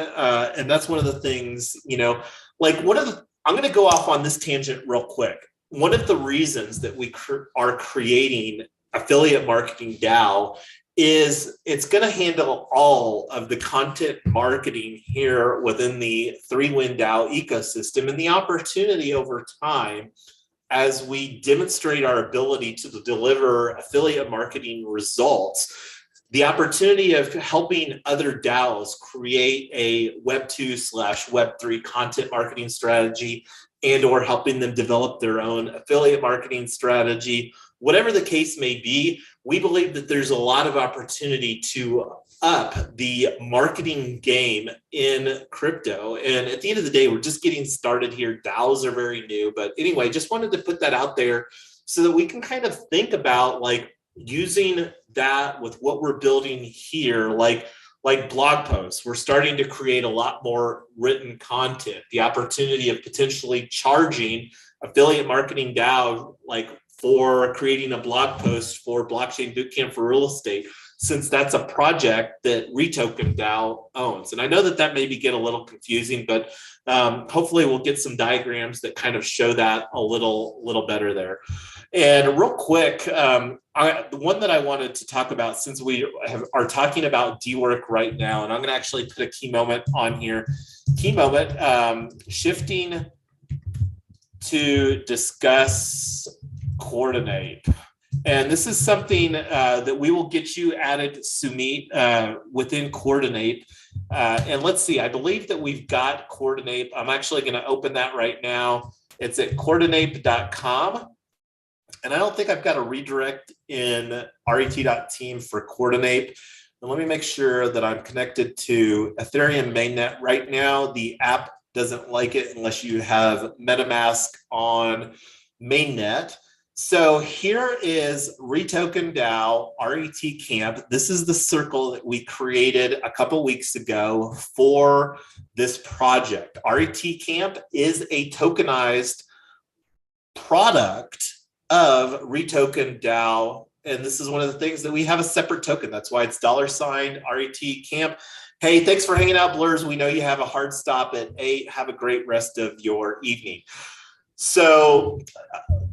And that's one of the things, you know, like I'm going to go off on this tangent real quick. One of the reasons that we are creating Affiliate Marketing DAO is it's going to handle all of the content marketing here within the 3Win DAO ecosystem, and the opportunity over time as we demonstrate our ability to deliver affiliate marketing results, the opportunity of helping other DAOs create a Web 2/Web 3 content marketing strategy and or helping them develop their own affiliate marketing strategy, whatever the case may be, we believe that there's a lot of opportunity to up the marketing game in crypto. And at the end of the day, we're just getting started here. DAOs are very new, but anyway, just wanted to put that out there so that we can kind of think about like using that with what we're building here, like blog posts. We're starting to create a lot more written content, the opportunity of potentially charging Affiliate Marketing DAO, like for creating a blog post for Blockchain Bootcamp for Real Estate, since that's a project that REtoken DAO owns. And I know that that maybe get a little confusing, but hopefully we'll get some diagrams that kind of show that a little better there. And real quick, the one that I wanted to talk about, since we are talking about DWork right now, and I'm going to actually put a key moment on here. Key moment, shifting to discuss Coordinate. And this is something that we will get you added, Sumit, within Coordinate. And let's see, I believe that we've got Coordinate. I'm actually going to open that right now. It's at coordinate.com. And I don't think I've got a redirect in ret.team for Coordinate. And let me make sure that I'm connected to Ethereum mainnet right now. The app doesn't like it unless you have MetaMask on mainnet. So here is REtoken DAO, RETCamp. This is the circle that we created a couple weeks ago for this project. RETCamp is a tokenized product of REtoken DAO. And this is one of the things that we have a separate token. That's why it's $RETCamp. Hey, thanks for hanging out, Blurs. We know you have a hard stop at 8. Have a great rest of your evening. So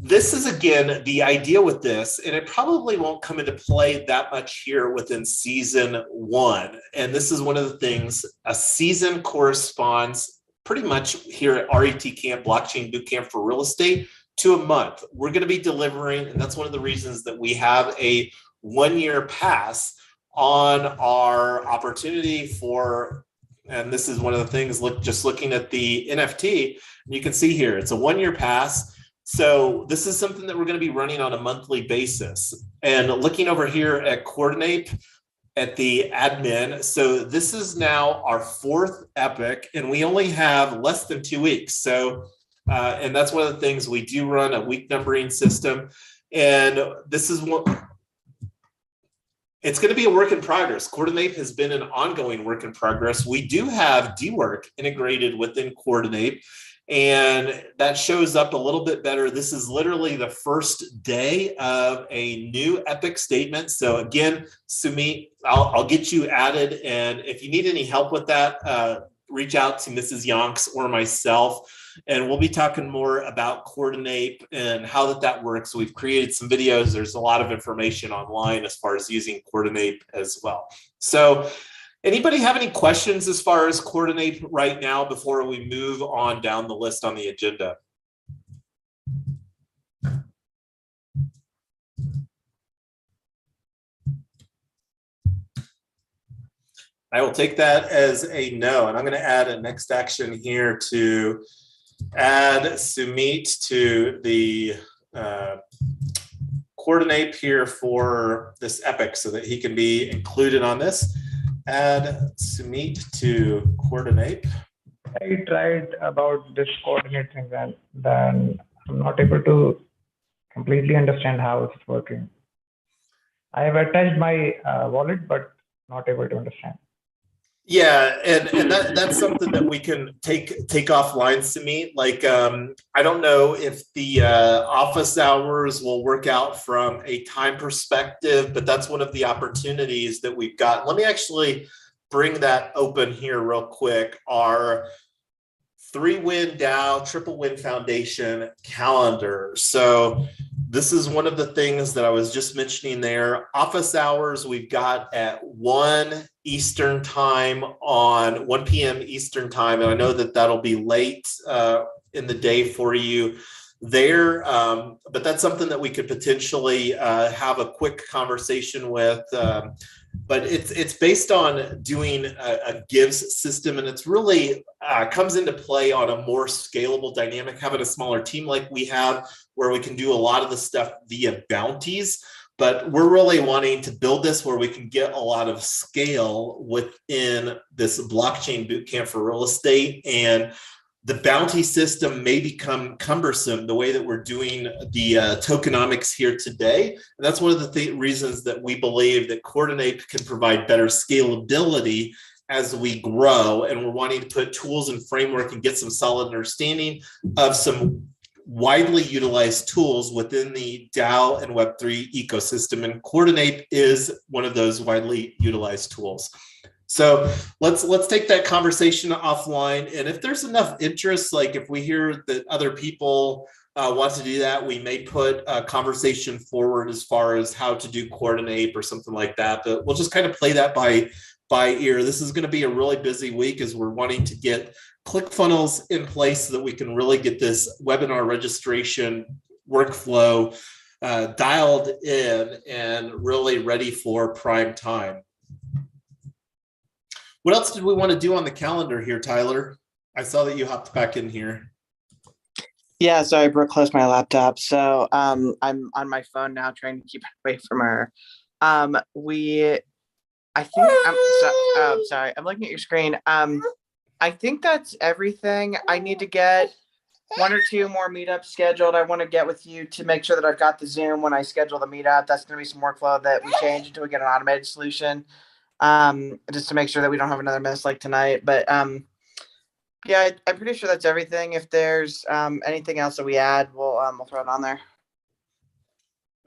this is, again, the idea with this, and it probably won't come into play that much here within season 1. And this is one of the things, a season corresponds pretty much here at RETCamp, Blockchain Bootcamp for Real Estate, to a month. We're going to be delivering, and that's one of the reasons that we have a 1-year pass on our opportunity for, and this is one of the things, just looking at the NFT, you can see here, it's a 1-year pass. So this is something that we're going to be running on a monthly basis. And looking over here at Coordinate, at the admin, so this is now our 4th epoch, and we only have less than 2 weeks. So, and that's one of the things, we do run a week numbering system. And this is what, it's going to be a work in progress. Coordinate has been an ongoing work in progress. We do have DWork integrated within Coordinate, and that shows up a little bit better. This is literally the first day of a new epic statement. So again, Sumit, I'll get you added. And if you need any help with that, reach out to Mrs. Yonks or myself, and we'll be talking more about Coordinate and how that works. We've created some videos. There's a lot of information online as far as using Coordinate as well. So anybody have any questions as far as Coordinate right now before we move on down the list on the agenda? I will take that as a no. And I'm going to add a next action here to add Sumit to the coordinate here for this epic so that he can be included on this. Add Sumit to coordinate. I tried about this coordinate thing, and then I'm not able to completely understand how it's working. I have attached my wallet, but not able to understand. Yeah, and that's something that we can take offline, Sumit. Like, I don't know if the office hours will work out from a time perspective, but that's one of the opportunities that we've got. Let me actually bring that open here real quick. Our 3-Win DAO Triple Win Foundation calendar. So this is one of the things that I was just mentioning there. Office hours we've got at 1 Eastern time on 1 p.m. Eastern time. And I know that that'll be late in the day for you there. But that's something that we could potentially have a quick conversation with. But it's based on doing a gives system, and it's really comes into play on a more scalable dynamic, having a smaller team like we have, where we can do a lot of the stuff via bounties. But we're really wanting to build this where we can get a lot of scale within this blockchain bootcamp for real estate. And the bounty system may become cumbersome the way that we're doing the tokenomics here today. And that's one of the reasons that we believe that Coordinate can provide better scalability as we grow. And we're wanting to put tools and framework and get some solid understanding of some widely utilized tools within the DAO and Web3 ecosystem. And Coordinate is one of those widely utilized tools. So let's take that conversation offline. And if there's enough interest, like if we hear that other people want to do that, we may put a conversation forward as far as how to do Coordinate or something like that. But we'll just kind of play that by ear. This is going to be a really busy week as we're wanting to get ClickFunnels in place so that we can really get this webinar registration workflow dialed in and really ready for prime time. What else did we want to do on the calendar here, Tyler? I saw that you hopped back in here. Yeah, so I closed my laptop. So I'm on my phone now trying to keep it away from her. Sorry, I'm looking at your screen. I think that's everything. I need to get 1 or 2 more meetups scheduled. I want to get with you to make sure that I've got the Zoom when I schedule the meetup. That's going to be some workflow that we change until we get an automated solution. Just to make sure that we don't have another mess like tonight. But yeah, I'm pretty sure that's everything. If there's anything else that we add, we'll throw it on there.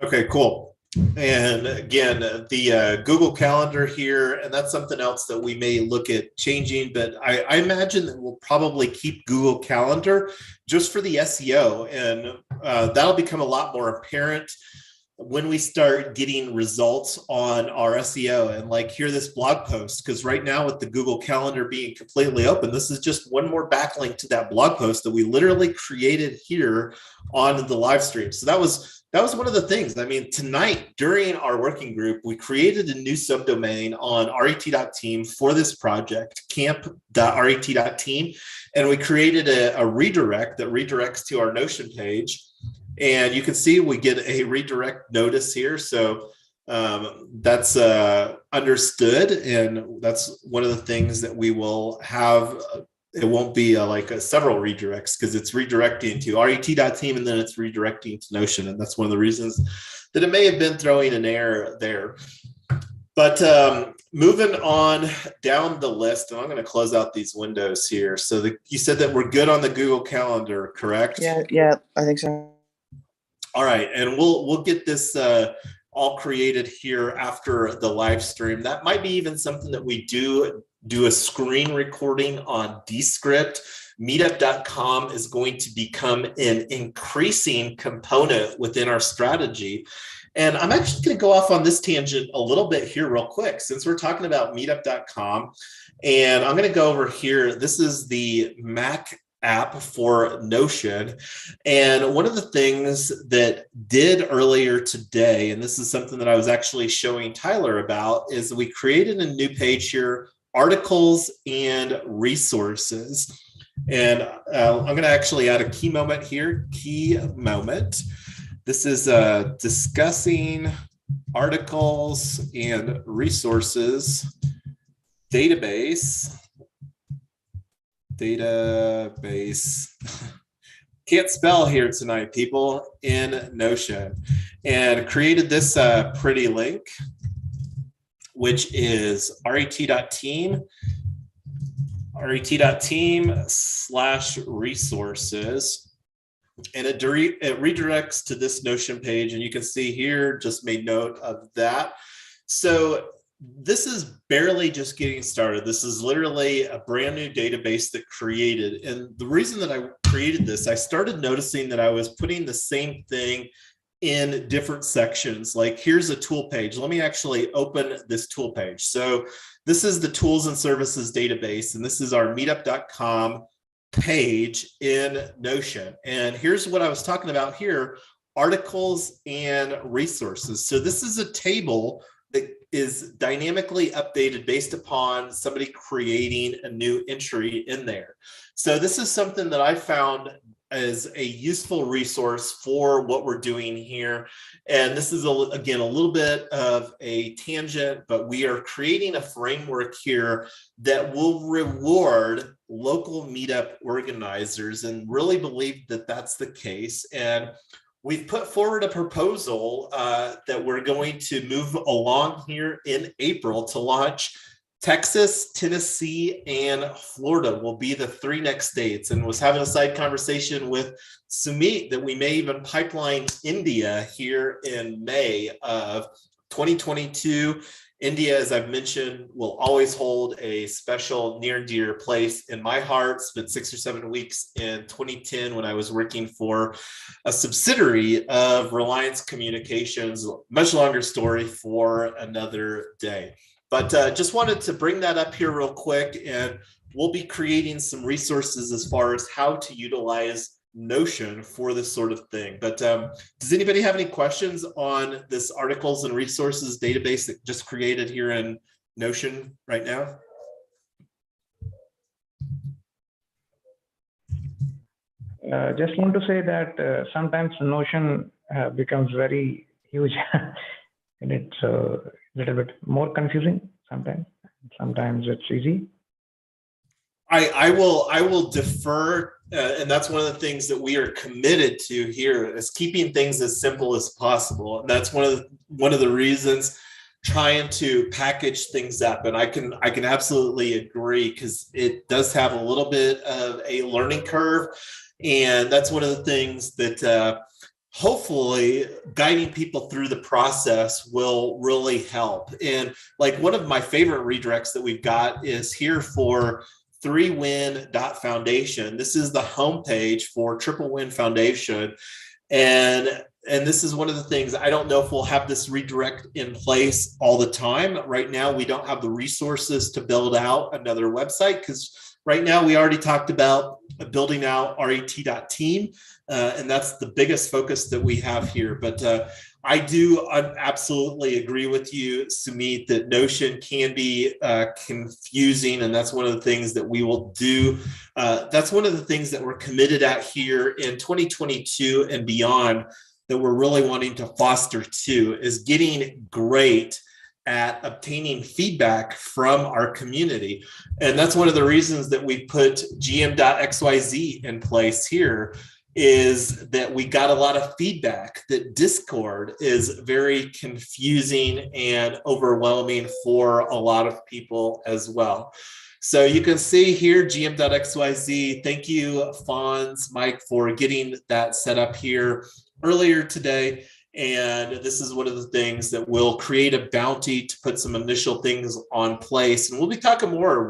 Okay, cool. And again, the Google Calendar here, and that's something else that we may look at changing, but I imagine that we'll probably keep Google Calendar just for the SEO, and that'll become a lot more apparent when we start getting results on our SEO. And like here, this blog post, because right now with the Google Calendar being completely open, this is just one more backlink to that blog post that we literally created here on the live stream. So that was one of the things. I mean, tonight during our working group, we created a new subdomain on ret.team for this project, camp.ret.team. And we created a redirect that redirects to our Notion page. And you can see we get a redirect notice here. So that's understood. And that's one of the things that we will have. It won't be several redirects because it's redirecting to ret.team and then it's redirecting to Notion. And that's one of the reasons that it may have been throwing an error there. But moving on down the list, and I'm going to close out these windows here. So you said that we're good on the Google Calendar, correct? Yeah, I think so. All right, and we'll get this all created here after the live stream. That might be even something that we do a screen recording on Descript. Meetup.com is going to become an increasing component within our strategy. And I'm actually going to go off on this tangent a little bit here real quick, since we're talking about Meetup.com. And I'm going to go over here. This is the Mac app for Notion. And one of the things that did earlier today, and this is something that I was actually showing Tyler about, is we created a new page here articles and resources. And I'm going to actually add a key moment here, key moment. This is discussing articles and resources database. Can't spell here tonight, people, in Notion. And created this pretty link, which is ret.team/resources. And it redirects to this Notion page. And you can see here, just made note of that. So this is barely just getting started. This is literally a brand new database that created. And the reason that I created this, I started noticing that I was putting the same thing in different sections. Like here's a tool page. Let me actually open this tool page. So this is the tools and services database, and this is our meetup.com page in Notion. And here's what I was talking about here, articles and resources. So this is a table that is dynamically updated based upon somebody creating a new entry in there. So this is something that I found as a useful resource for what we're doing here. And this is, again, a little bit of a tangent, but we are creating a framework here that will reward local meetup organizers, and really believe that that's the case. And we've put forward a proposal that we're going to move along here in April to launch. Texas, Tennessee, and Florida will be the 3 next states, and was having a side conversation with Sumit that we may even pipeline India here in May of 2022. India, as I've mentioned, will always hold a special near and dear place in my heart. Spent 6 or 7 weeks in 2010 when I was working for a subsidiary of Reliance Communications. Much longer story for another day. But just wanted to bring that up here real quick, and we'll be creating some resources as far as how to utilize Notion for this sort of thing. But does anybody have any questions on this articles and resources database that just created here in Notion right now? Just want to say that sometimes Notion becomes very huge and it's a little bit more confusing sometimes. Sometimes it's easy. I will defer, and that's one of the things that we are committed to here, is keeping things as simple as possible. And that's one of the reasons, trying to package things up. And I can absolutely agree, because it does have a little bit of a learning curve, and that's one of the things that hopefully guiding people through the process will really help. And like one of my favorite redirects that we've got is here for 3win.foundation. This is the homepage for Triple Win Foundation. And this is one of the things, I don't know if we'll have this redirect in place all the time. Right now, we don't have the resources to build out another website, because right now we already talked about building out ret.team. And that's the biggest focus that we have here. But I absolutely agree with you, Sumit, that Notion can be confusing. And that's one of the things that we will do. That's one of the things that we're committed at here in 2022 and beyond, that we're really wanting to foster too, is getting great at obtaining feedback from our community. And that's one of the reasons that we put gm.xyz in place here, is that we got a lot of feedback that Discord is very confusing and overwhelming for a lot of people as well. So you can see here, gm.xyz. Thank you, Fonz, Mike, for getting that set up here earlier today. And this is one of the things that will create a bounty to put some initial things on place. And we'll be talking more.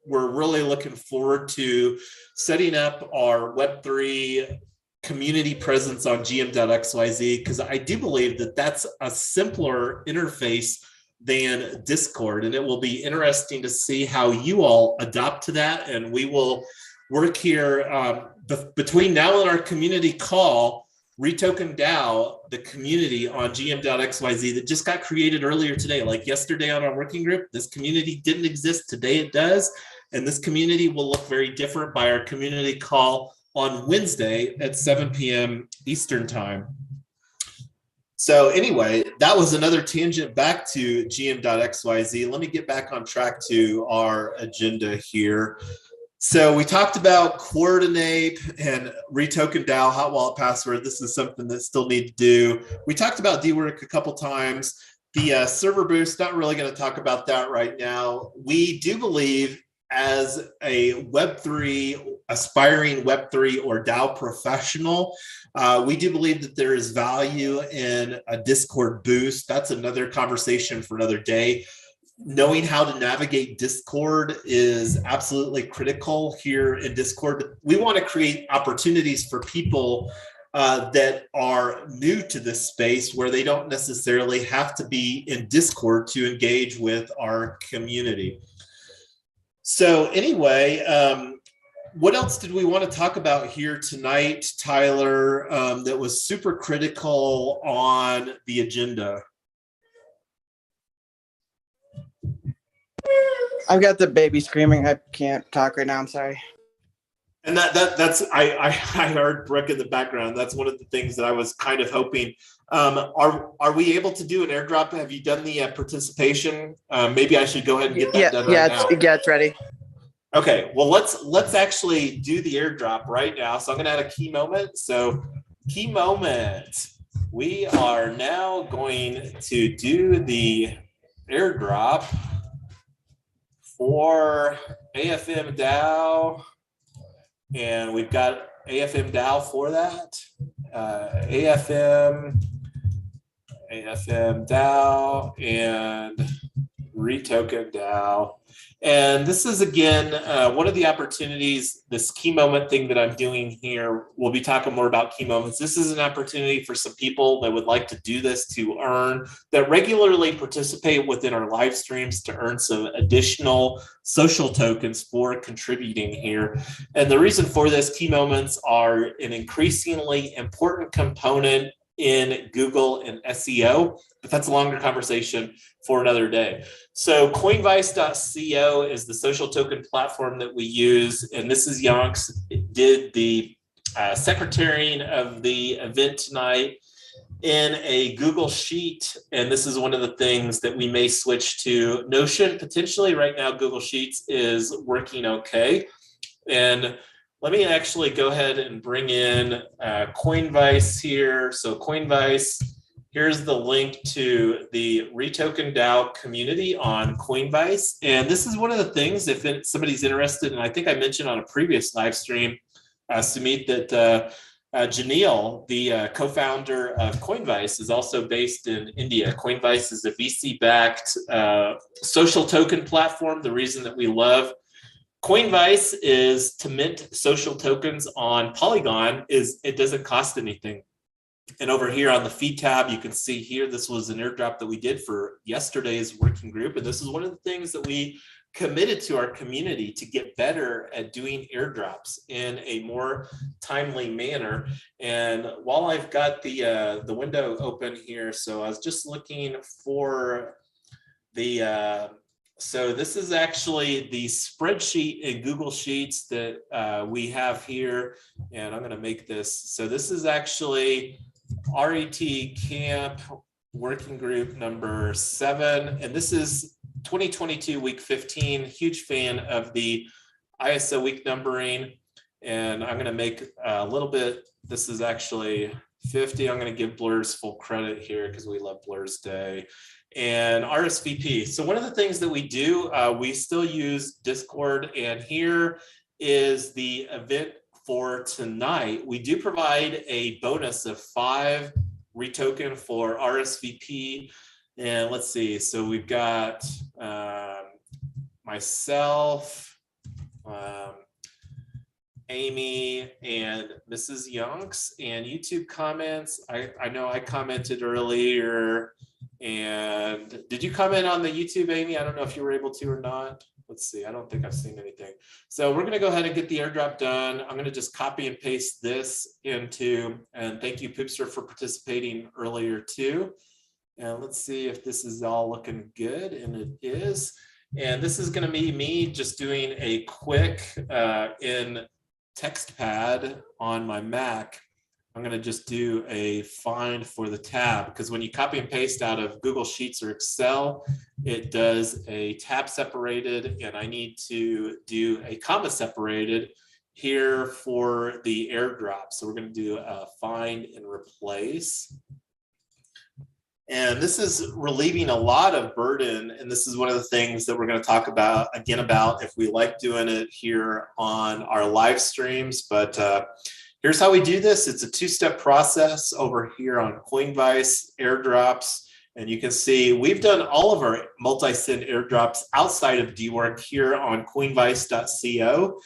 We're really looking forward to setting up our Web3 community presence on gm.xyz, because I do believe that that's a simpler interface than Discord. And it will be interesting to see how you all adopt to that. And we will work here between now and our community call. REtoken DAO, the community on gm.xyz that just got created earlier today, like yesterday on our working group. This community didn't exist. Today it does. And this community will look very different by our community call on Wednesday at 7 p.m. Eastern time. So anyway, that was another tangent back to gm.xyz. Let me get back on track to our agenda here. So we talked about Coordinate and REtoken DAO hot wallet password. This is something that still need to do. We talked about DWork a couple times. The server boost, not really going to talk about that right now. We do believe, as a Web3, aspiring Web3 or DAO professional, we do believe that there is value in a Discord boost. That's another conversation for another day. Knowing how to navigate Discord is absolutely critical here in Discord. We want to create opportunities for people that are new to this space where they don't necessarily have to be in Discord to engage with our community. So anyway, what else did we want to talk about here tonight, Tyler, that was super critical on the agenda? I've got the baby screaming. I can't talk right now. I'm sorry. And that's I heard Brooke in the background. That's one of the things that I was kind of hoping. Are we able to do an airdrop? Have you done the participation? Maybe I should go ahead and get that done right now. Yeah, it's ready. Okay, well let's actually do the airdrop right now. So I'm gonna add a key moment. So key moment. We are now going to do the airdrop for AFM DAO, and we've got AFM DAO for that. AFM DAO and REtoken DAO. And this is, again, one of the opportunities, this key moment thing that I'm doing here. We'll be talking more about key moments. This is an opportunity for some people that would like to do this to earn, that regularly participate within our live streams to earn some additional social tokens for contributing here. And the reason for this, key moments are an increasingly important component in Google and SEO, but that's a longer conversation for another day. So Coinvice.co is the social token platform that we use, and this is Yonks. Did the secretarying of the event tonight in a Google Sheet, and this is one of the things that we may switch to Notion potentially. Right now, Google Sheets is working okay, and let me actually go ahead and bring in Coinvice here. So Coinvice, here's the link to the REtoken DAO community on Coinvice. And this is one of the things, if somebody's interested, and I think I mentioned on a previous live stream, Sumit, that Janil, the co-founder of Coinvice, is also based in India. Coinvice is a VC-backed social token platform. The reason that we love Coinvice is to mint social tokens on Polygon is it doesn't cost anything. And over here on the feed tab, you can see here, this was an airdrop that we did for yesterday's working group. And this is one of the things that we committed to our community to get better at doing airdrops in a more timely manner. And while I've got the window open here, so I was just looking for the, so this is actually the spreadsheet in Google Sheets that we have here. And I'm going to make this. So this is actually RETCamp Working Group number 7. And this is 2022 week 15. Huge fan of the ISO week numbering. And I'm going to make a little bit. This is actually 50. I'm going to give Blurs full credit here because we love Blurs Day. And RSVP. So one of the things that we do, we still use Discord, and here is the event for tonight. We do provide a bonus of 5 REtoken for RSVP. And let's see, so we've got myself, Amy, and Mrs. Yonks, and YouTube comments. I know I commented earlier. And did you comment on the YouTube, Amy? I don't know if you were able to or not. let's see, I don't think I've seen anything. So we're going to go ahead and get the airdrop done. I'm going to just copy and paste this into, and thank you, Poopster, for participating earlier too. And let's see if this is all looking good, and it is. And this is going to be me just doing a quick in TextPad on my Mac. I'm going to just do a find for the tab, because when you copy and paste out of Google Sheets or Excel, it does a tab separated, and I need to do a comma separated here for the airdrop. So we're going to do a find and replace. And this is relieving a lot of burden. And this is one of the things that we're going to talk about if we like doing it here on our live streams. But here's how we do this. It's a two-step process over here on Coinvice airdrops. And you can see we've done all of our multi-sig airdrops outside of DWork here on coinvice.co.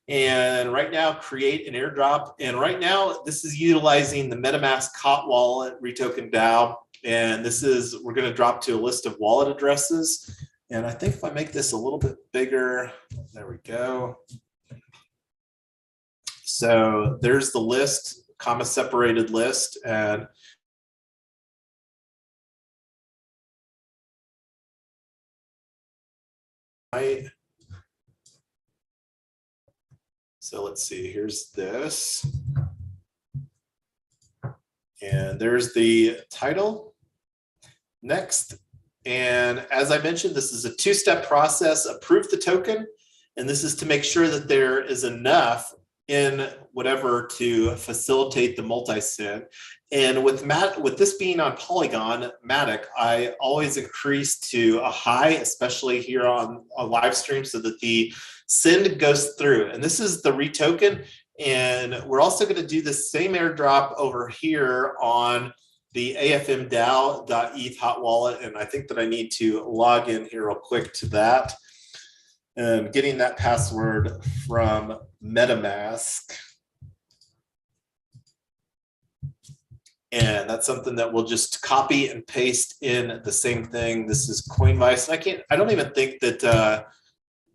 And right now, create an airdrop. And right now, this is utilizing the MetaMask hot wallet REtoken DAO. And this is, we're going to drop to a list of wallet addresses. And I think if I make this a little bit bigger, there we go. So there's the list, comma separated list. And so let's see, here's this. And there's the title. Next, and as I mentioned, this is a two-step process. Approve the token, and this is to make sure that there is enough in whatever to facilitate the multi-sig. And with this being on Polygon Matic, I always increase to a high, especially here on a live stream, so that the send goes through. And this is the REtoken, and we're also going to do the same airdrop over here on the afmdao.eth hot wallet. And I think that I need to log in here real quick to that. And getting that password from MetaMask. And that's something that we'll just copy and paste in the same thing. This is Coinvice. And I don't even think that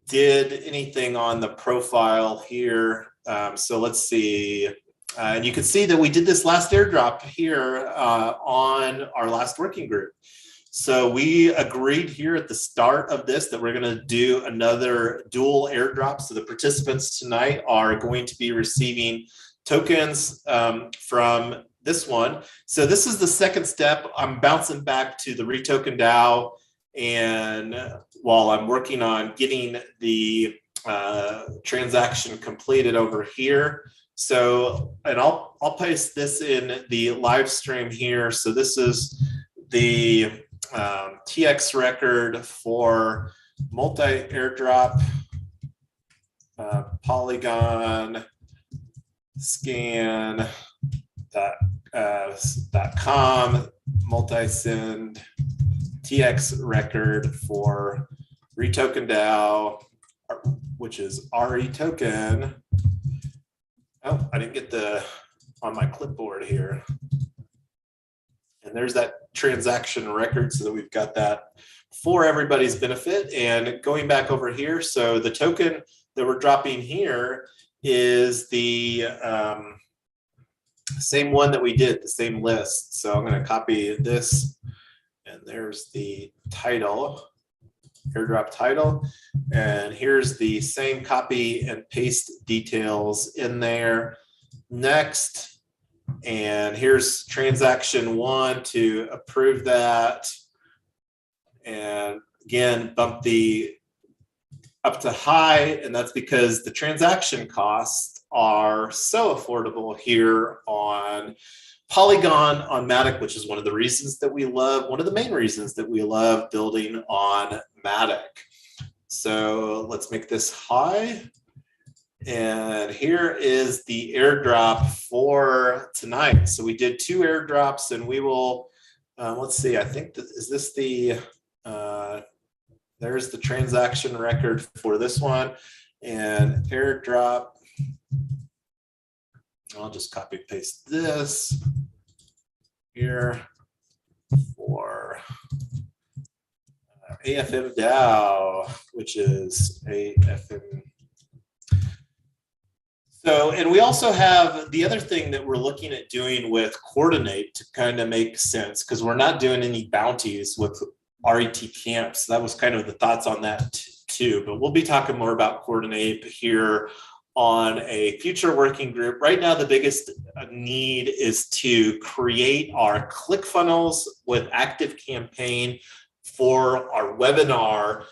did anything on the profile here. So let's see. And you can see that we did this last airdrop here on our last working group. So we agreed here at the start of this that we're going to do another dual airdrop. So the participants tonight are going to be receiving tokens from this one. So this is the second step. I'm bouncing back to the REtoken DAO, and while I'm working on getting the transaction completed over here. So, and I'll paste this in the live stream here. So this is the TX record for multi-airdrop Polygon scan.com multi-send TX record for REtoken DAO, which is REtoken. Oh, I didn't get the on my clipboard here. And there's that transaction record, so that we've got that for everybody's benefit. And going back over here, so the token that we're dropping here is the same one that we did, the same list. So I'm going to copy this, and there's the title, airdrop title. And here's the same copy and paste details in there. Next, and here's transaction 1 to approve that. And again, bump the up to high, and that's because the transaction costs are so affordable here on Polygon on Matic, which is one of the reasons that we love, one of the main reasons that we love building on Matic. So let's make this high. And here is the airdrop for tonight. So we did 2 airdrops, and we will, let's see, I think that, is this the, there's the transaction record for this one, and airdrop. I'll just copy paste this here for, AFM DAO, which is AFM. So, and we also have the other thing that we're looking at doing with Coordinate to kind of make sense, because we're not doing any bounties with RETCamp. So that was kind of the thoughts on that too. But we'll be talking more about Coordinate here on a future working group. Right now, the biggest need is to create our ClickFunnels with ActiveCampaign for our webinar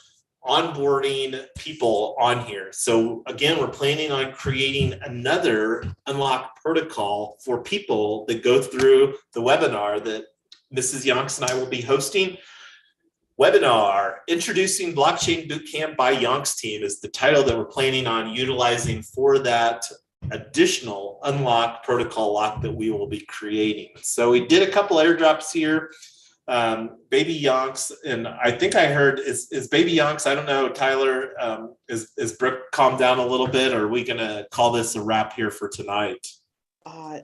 onboarding people on here. So again, we're planning on creating another unlock protocol for people that go through the webinar that Mrs. Yonks and I will be hosting. Webinar, Introducing Blockchain Bootcamp by Yonks Team is the title that we're planning on utilizing for that additional unlock protocol lock that we will be creating. So we did a couple airdrops here. Baby Yonks, and I think I heard is Baby Yonks, I don't know, Tyler, is Brooke calmed down a little bit, or are we gonna call this a wrap here for tonight?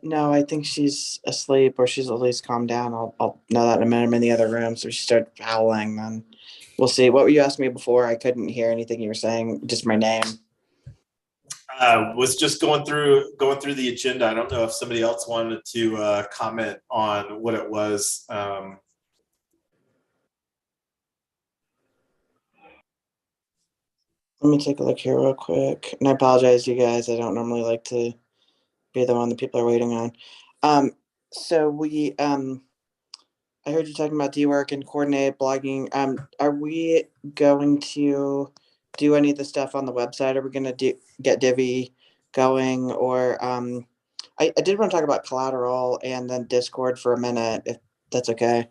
No, I think she's asleep, or she's at least calmed down. I'll know that in a minute. I'm in the other room, so she started howling. Then we'll see. What were you asking me before? I couldn't hear anything you were saying. Just my name. Was just going through the agenda. I don't know if somebody else wanted to comment on what it was. Let me take a look here real quick. And I apologize, you guys. I don't normally like to be the one that people are waiting on. So we I heard you talking about D-Work and Coordinate blogging. Are we going to do any of the stuff on the website? Are we going to get Divi going? Or I did want to talk about collateral and then Discord for a minute, if that's okay.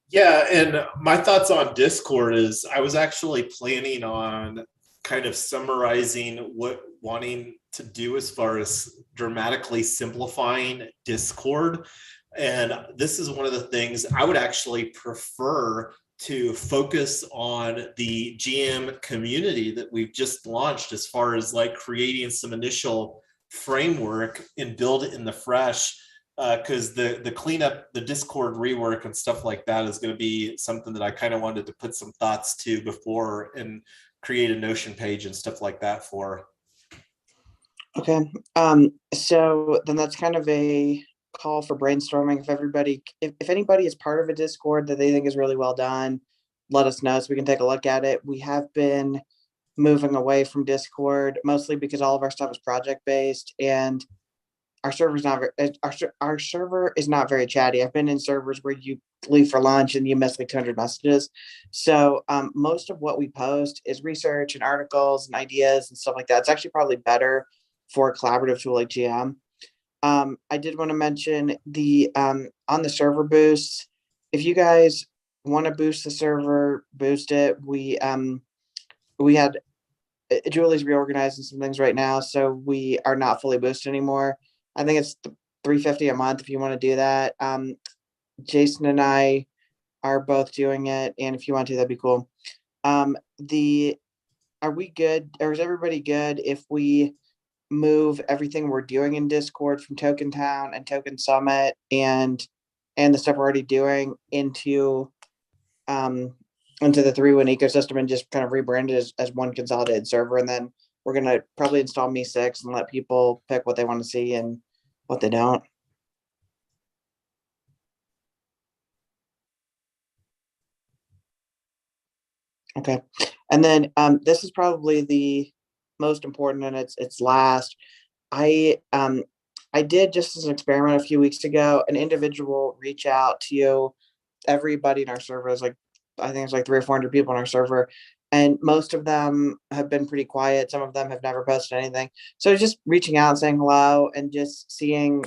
Yeah, and my thoughts on Discord is I was actually planning on kind of summarizing what wanting to do as far as dramatically simplifying Discord. And this is one of the things I would actually prefer to focus on the GM community that we've just launched, as far as like creating some initial framework and build it in the fresh. Because the cleanup, the Discord rework and stuff like that is going to be something that I kind of wanted to put some thoughts to before and create a Notion page and stuff like that for. Okay. So then that's kind of a call for brainstorming. If anybody is part of a Discord that they think is really well done, let us know so we can take a look at it. We have been moving away from Discord, mostly because all of our stuff is project based, and our server is not very chatty. I've been in servers where you leave for lunch and you miss like 200 messages. So most of what we post is research and articles and ideas and stuff like that. It's actually probably better for a collaborative tool like GM. I did want to mention the on the server boosts. If you guys want to boost the server, boost it. We had Julie's reorganizing some things right now, so we are not fully boosted anymore. I think it's $350 a month if you want to do that. Jason and I are both doing it, and if you want to, that'd be cool. Are we good, or is everybody good if we move everything we're doing in Discord from Token Town and Token Summit and the stuff we're already doing into the 3-win ecosystem and just kind of rebrand it as one consolidated server? And then we're going to probably install Me6 and let people pick what they want to see and what they don't. Okay. And then this is probably the most important, and it's last. I did, just as an experiment a few weeks ago, an individual reach out to everybody in our server. It's like, I think it's like 300 or 400 people in our server, and most of them have been pretty quiet. Some of them have never posted anything. So just reaching out, saying hello, and just seeing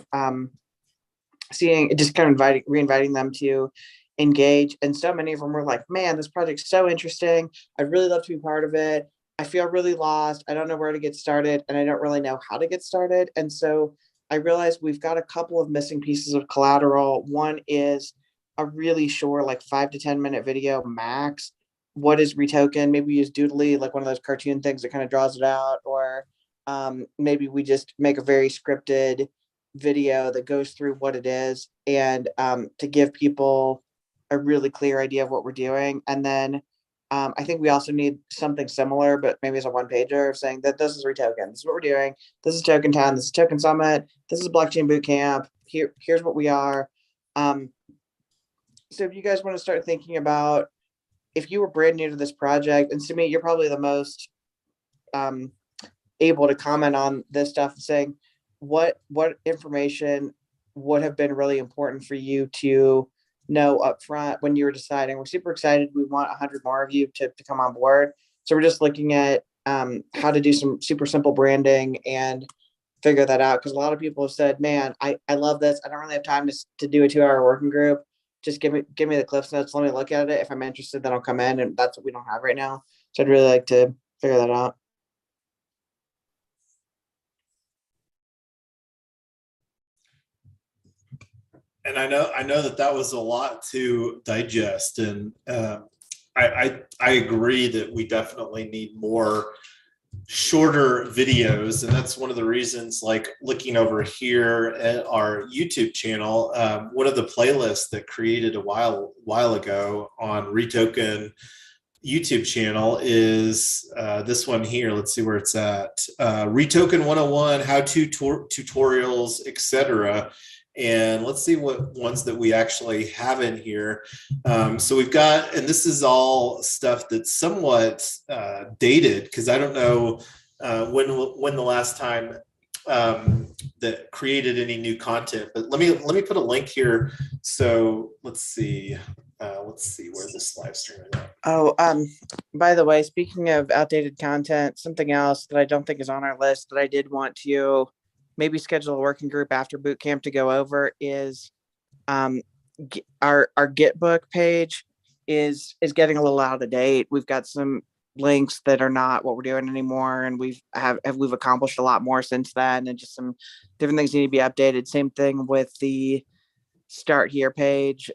just kind of reinviting them to engage. And so many of them were like, man, this project's so interesting. I'd really love to be part of it. I feel really lost. I don't know where to get started, and I don't really know how to get started. And so I realized we've got a couple of missing pieces of collateral. One is a really short, like 5 to 10 minute video max. What is REtoken? Maybe we use Doodly, like one of those cartoon things that kind of draws it out, or maybe we just make a very scripted video that goes through what it is, and to give people a really clear idea of what we're doing. And then I think we also need something similar, but maybe as a one pager of saying that this is REtoken. This is what we're doing. This is Token Town. This is Token Summit. This is Blockchain Bootcamp. Here's what we are. So if you guys want to start thinking about, if you were brand new to this project, and Sumit, you're probably the most able to comment on this stuff, saying what information would have been really important for you to know up front when you were deciding. We're super excited. We want 100 more of you to come on board. So we're just looking at how to do some super simple branding and figure that out. Because a lot of people have said, man, I love this. I don't really have time to do a 2-hour working group. Just give me the Cliffs Notes. Let me look at it. If I'm interested, then I'll come in. And that's what we don't have right now. So I'd really like to figure that out. And I know that was a lot to digest, and I agree that we definitely need more shorter videos, and that's one of the reasons, like looking over here at our YouTube channel, one of the playlists that created a while ago on REtoken YouTube channel is this one here. Let's see where it's at. REtoken 101, how-to tutorials, etc. And let's see what ones that we actually have in here. So we've got, and this is all stuff that's somewhat dated, because I don't know when the last time that created any new content. But let me put a link here. So let's see where this live stream is at. Oh, by the way, speaking of outdated content, something else that I don't think is on our list that I did want to maybe schedule a working group after boot camp to go over is our Gitbook page is getting a little out of date. We've got some links that are not what we're doing anymore, and we've accomplished a lot more since then, and just some different things need to be updated. Same thing with the Start Here page.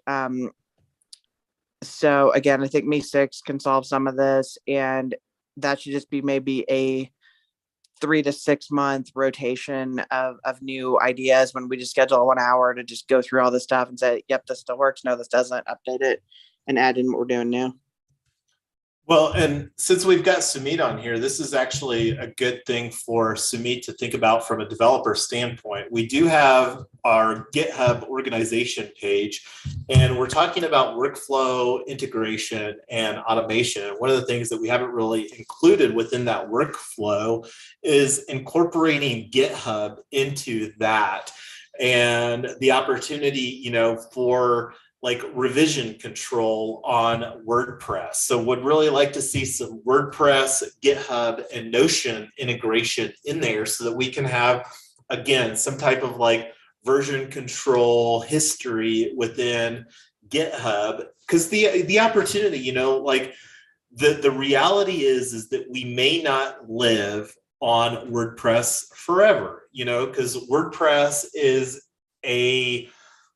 So again, I think Me6 can solve some of this, and that should just be maybe a 3 to 6 month rotation of new ideas when we just schedule 1 hour to just go through all this stuff and say, yep, this still works. No, this doesn't. Update it and add in what we're doing now. Well, and since we've got Sumit on here, this is actually a good thing for Sumit to think about from a developer standpoint. We do have our GitHub organization page, and we're talking about workflow integration and automation. One of the things that we haven't really included within that workflow is incorporating GitHub into that, and the opportunity, for like revision control on WordPress. So would really like to see some WordPress, GitHub, and Notion integration in there so that we can have, again, some type of like version control history within GitHub. Because the opportunity, like the reality is that we may not live on WordPress forever, because WordPress is a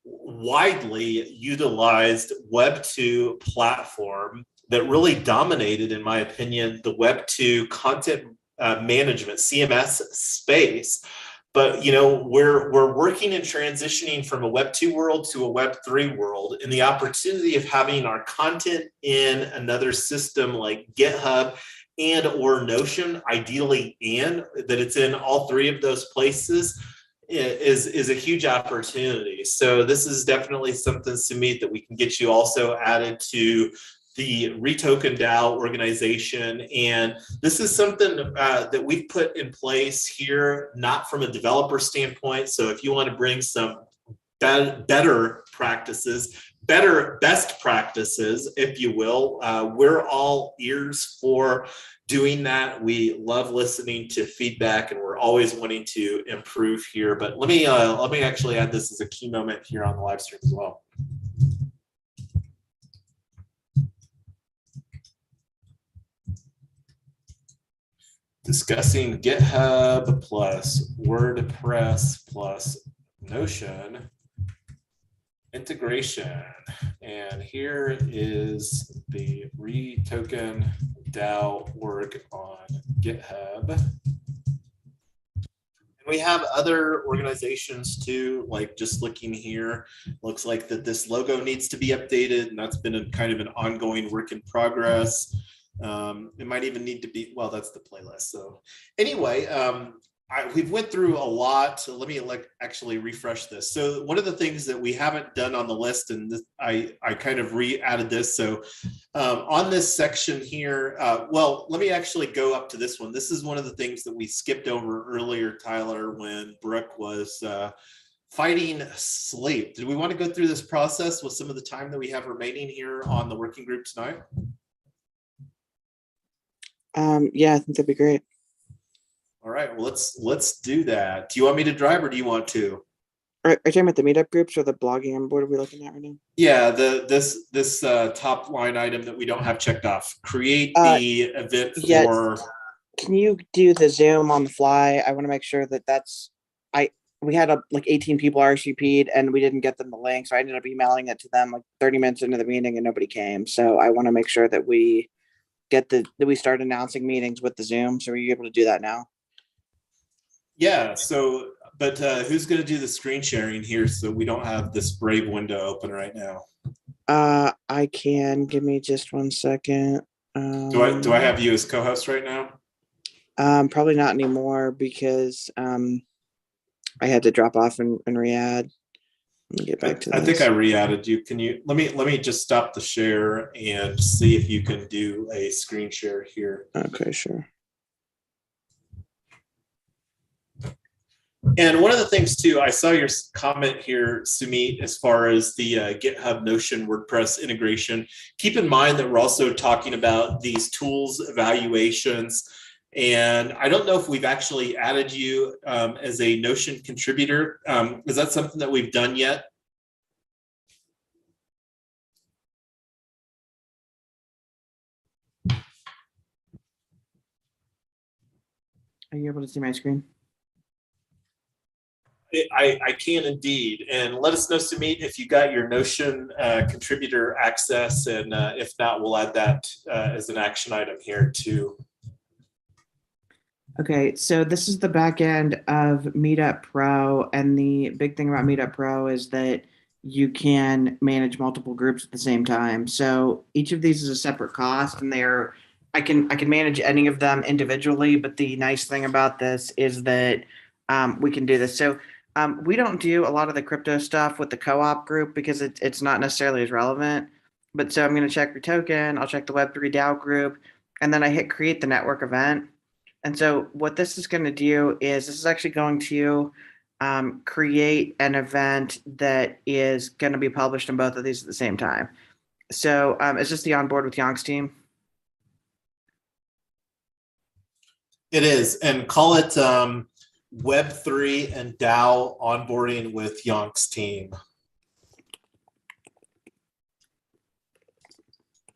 widely utilized Web 2 platform that really dominated, in my opinion, the Web 2 content management CMS space. But we're working and transitioning from a Web 2 world to a Web 3 world, and the opportunity of having our content in another system like GitHub and or Notion, ideally, and that it's in all three of those places, is a huge opportunity. So this is definitely something, Sumit, that we can get you also added to the REtoken DAO organization. And this is something that we've put in place here, not from a developer standpoint. So if you want to bring some better practices, best practices, if you will, we're all ears for doing that. We love listening to feedback, and we're always wanting to improve here. But let me actually add this as a key moment here on the live stream as well. Discussing GitHub plus WordPress plus Notion integration. And here is the REtoken DAO org on GitHub. And We have other organizations too, like just looking here, looks like that this logo needs to be updated, and that's been a kind of an ongoing work in progress. It might even need to be, well, that's the playlist. So anyway, we've went through a lot. So let me actually refresh this. So one of the things that we haven't done on the list, and this, I kind of re-added this. So on this section here, well, let me actually go up to this one. This is one of the things that we skipped over earlier, Tyler, when Brooke was fighting sleep. Did we want to go through this process with some of the time that we have remaining here on the working group tonight? Yeah, I think that'd be great. All right, well, let's do that. Do you want me to drive or do you want to? Are you talking about the meetup groups or the blogging board are we looking at right now? Yeah, this top line item that we don't have checked off. Create the event for. Yes. Can you do the Zoom on the fly? I want to make sure that we had like 18 people RSVP'd and we didn't get them the link, so I ended up emailing it to them like 30 minutes into the meeting and nobody came. So I want to make sure that we we start announcing meetings with the Zoom. So are you able to do that now? Yeah, so, but who's going to do the screen sharing here so we don't have this Brave window open right now? I can. Give me just 1 second. Do I have you as co-host right now? Probably not anymore because I had to drop off and re-add. Let me get back to this. I think I re-added you. Can you let me just stop the share and see if you can do a screen share here. Okay, sure. And one of the things too, I saw your comment here, Sumit, as far as the GitHub Notion WordPress integration. Keep in mind that we're also talking about these tools evaluations. And I don't know if we've actually added you as a Notion contributor. Is that something that we've done yet? Are you able to see my screen? I can indeed. And let us know, Sumit, if you got your Notion contributor access. And if not, we'll add that as an action item here too. Okay, so this is the back end of Meetup Pro. And the big thing about Meetup Pro is that you can manage multiple groups at the same time. So each of these is a separate cost, and I can manage any of them individually. But the nice thing about this is that we can do this. So we don't do a lot of the crypto stuff with the co-op group because it's not necessarily as relevant. But so I'm going to check REtoken, I'll check the Web3 DAO group, and then I hit create the network event. And so what this is going to do is this is actually going to create an event that is going to be published in both of these at the same time. So is this the onboard with Yonk's team? It is, and call it Web3 and DAO onboarding with Yonk's team.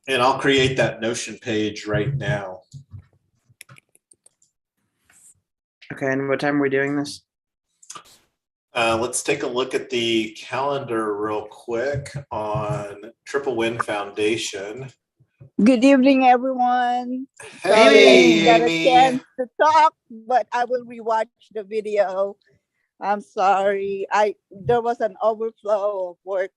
And I'll create that Notion page right now. Okay, and what time are we doing this? Let's take a look at the calendar real quick on Triple Win Foundation. Good evening, everyone. Hey, Got a Amy. chance to talk, but I will rewatch the video. I'm sorry. There was an overflow of work.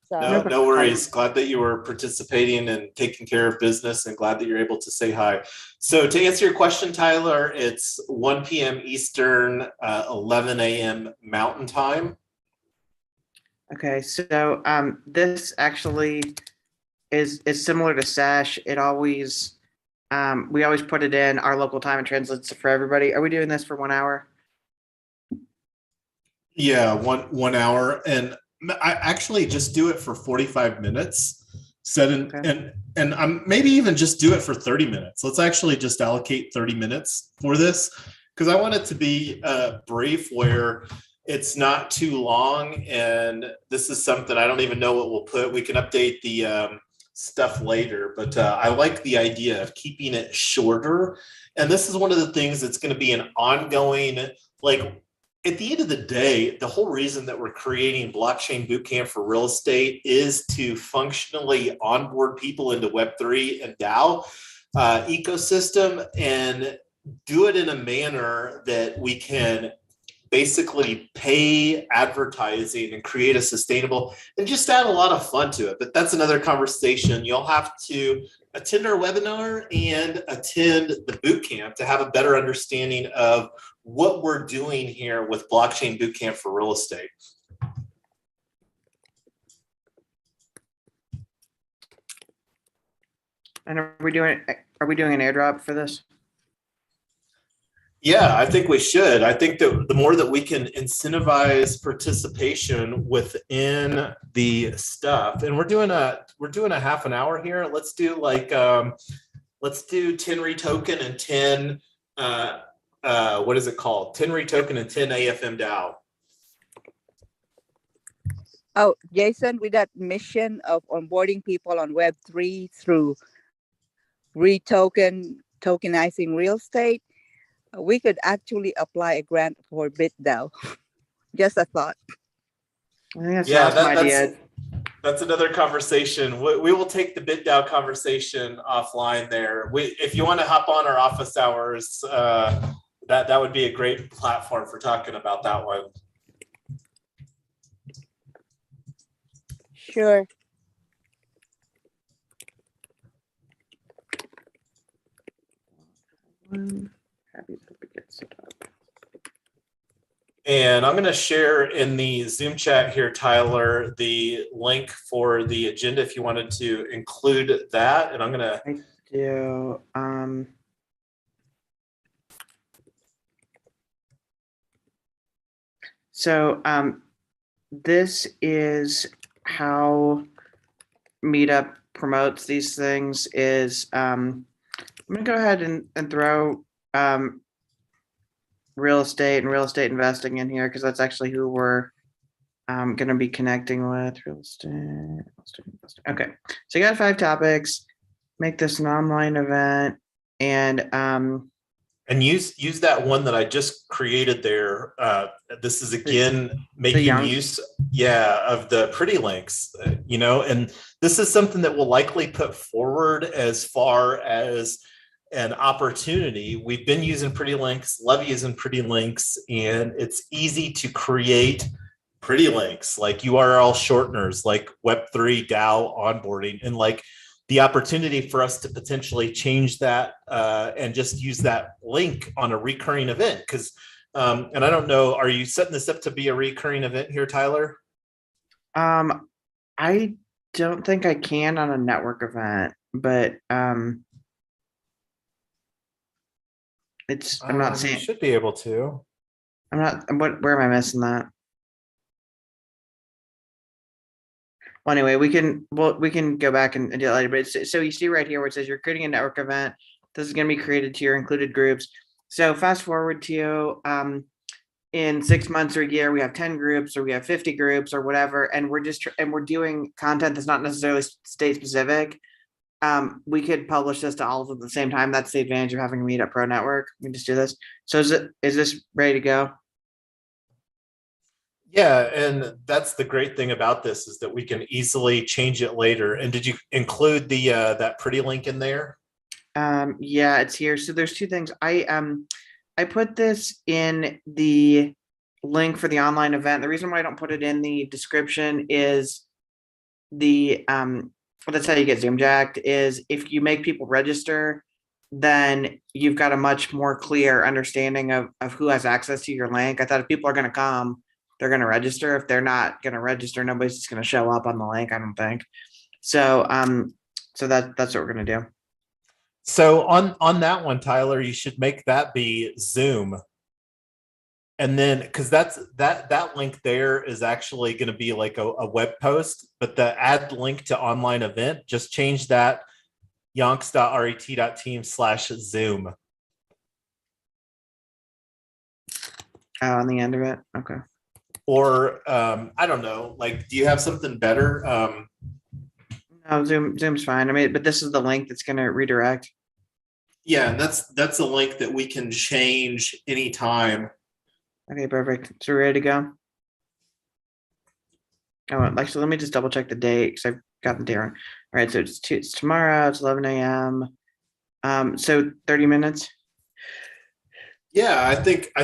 So No worries. Glad that you were participating and taking care of business, and glad that you're able to say hi. So to answer your question, Tyler, it's 1 p.m. Eastern, 11 a.m. Mountain Time. Okay, so this actually is similar to Sesh. It always we always put it in our local time and translates it for everybody. Are we doing this for 1 hour? Yeah, one hour, and I actually just do it for 45 minutes. And I'm maybe even just do it for 30 minutes. Let's actually just allocate 30 minutes for this, because I want it to be brief where it's not too long. And this is something I don't even know what we'll put. We can update the stuff later, but I like the idea of keeping it shorter. And this is one of the things that's going to be an ongoing, like, at the end of the day, the whole reason that we're creating Blockchain Bootcamp for real estate is to functionally onboard people into Web3 and DAO ecosystem. And do it in a manner that we can basically pay advertising and create a sustainable and just add a lot of fun to it. But that's another conversation. You'll have to attend our webinar and attend the bootcamp to have a better understanding of what we're doing here with Blockchain Bootcamp for real estate. And are we doing an airdrop for this? Yeah, I think we should. I think that the more that we can incentivize participation within the stuff, and we're doing a half an hour here. Let's do like let's do 10 REtoken and 10 what is it called? 10 REtoken and 10 AFM DAO. Oh, Jason, with that mission of onboarding people on Web3 through tokenizing real estate, we could actually apply a grant for BitDAO. Just a thought. I think that's an awesome idea. That's another conversation. We will take the BitDAO conversation offline there. If you want to hop on our office hours, that would be a great platform for talking about that one. Sure. Happy to get set up. And I'm going to share in the Zoom chat here, Tyler, the link for the agenda if you wanted to include that. And I'm going to do. So this is how Meetup promotes these things. Is I'm going to go ahead and throw real estate and real estate investing in here, because that's actually who we're going to be connecting with. Real estate investing. Okay, so you got 5 topics. Make this an online event, and use that one that I just created there. This is again making use, of the pretty links, and this is something that we'll likely put forward as far as an opportunity. We've been using pretty links, love using pretty links, and it's easy to create pretty links like URL shorteners, like Web3 DAO onboarding, and like the opportunity for us to potentially change that and just use that link on a recurring event. Because, and I don't know, are you setting this up to be a recurring event here, Tyler? I don't think I can on a network event, but I'm not seeing. You should be able to. I'm not. Where am I missing that? Well, anyway, we can go back and do it later. But so you see right here where it says you're creating a network event. This is going to be created to your included groups. So fast forward to in 6 months or a year, we have 10 groups or we have 50 groups or whatever, and we're doing content that's not necessarily state specific. We could publish this to all of them at the same time. That's the advantage of having a Meetup Pro network. We can just do this. So is this ready to go? Yeah, and that's the great thing about this, is that we can easily change it later. And did you include the that pretty link in there? Yeah, it's here. So there's 2 things. I put this in the link for the online event. The reason why I don't put it in the description is that's how you get Zoom jacked, is if you make people register, then you've got a much more clear understanding of who has access to your link. I thought if people are going to come, they're going to register. If they're not going to register, nobody's just going to show up on the link, I don't think. So so that's what we're going to do. So on that one, Tyler, you should make that be Zoom. And then, because that link there is actually going to be like a web post, but the add link to online event, just change that yonks.ret.team/Zoom. Oh, on the end of it. Okay. Or I don't know, like, do you have something better? No, Zoom's fine. I mean, but this is the link that's going to redirect. Yeah, and that's a link that we can change anytime. Okay, perfect. So we're ready to go. Oh, actually, let me just double check the date because I've got the date wrong. All right, so it's tomorrow. It's 11 a.m. So 30 minutes. Yeah, I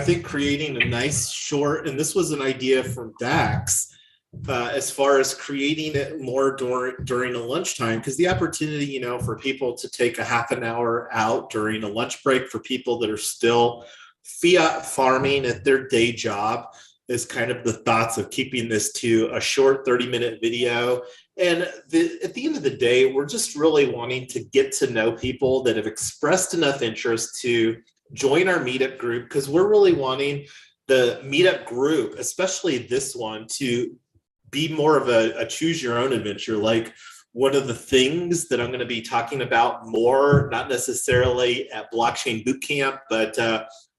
think creating a nice short, and this was an idea from Dax, as far as creating it more during a lunchtime, because the opportunity, you know, for people to take a half an hour out during a lunch break for people that are still fiat farming at their day job is kind of the thoughts of keeping this to a short 30-minute video. And at the end of the day, we're just really wanting to get to know people that have expressed enough interest to join our meetup group, because we're really wanting the meetup group, especially this one, to be more of a choose your own adventure. Like, one of the things that I'm going to be talking about more, not necessarily at Blockchain Bootcamp, but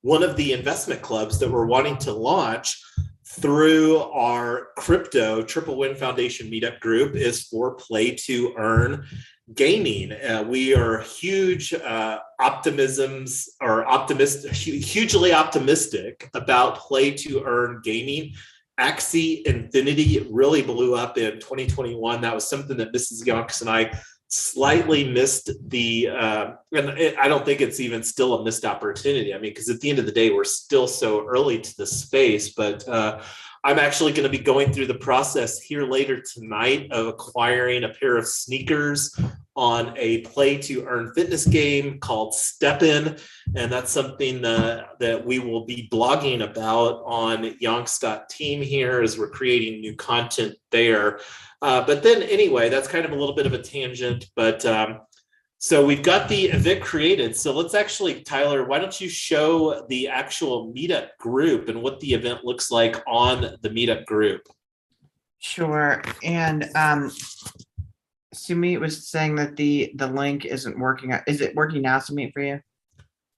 one of the investment clubs that we're wanting to launch through our crypto Triple Win Foundation meetup group is for play to earn gaming. We are hugely optimistic about play to earn gaming. Axie Infinity really blew up in 2021. That was something that Mrs. Yonks and I slightly missed and I don't think it's even still a missed opportunity. I mean, because at the end of the day, we're still so early to the space, but I'm actually going to be going through the process here later tonight of acquiring a pair of sneakers on a play to earn fitness game called Step In. And that's something that we will be blogging about on Yonks.team here as we're creating new content there. But then anyway, that's kind of a little bit of a tangent, but so we've got the event created. So let's actually, Tyler, why don't you show the actual meetup group and what the event looks like on the meetup group? Sure. And Sumit was saying that the link isn't working. Is it working now, Sumit, for you?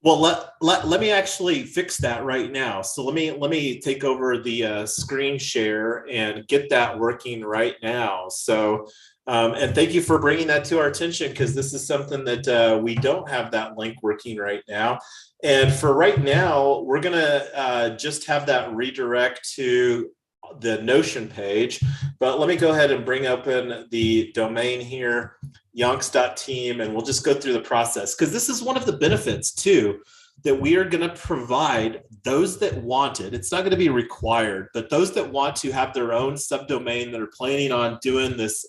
Well, let me actually fix that right now. So let me take over the screen share and get that working right now. So and thank you for bringing that to our attention, because this is something that we don't have that link working right now. And for right now, we're gonna just have that redirect to the Notion page. But let me go ahead and bring open the domain here, Yonks.team, and we'll just go through the process, because this is one of the benefits too, that we are going to provide those that want it. It's not going to be required, but those that want to have their own subdomain that are planning on doing this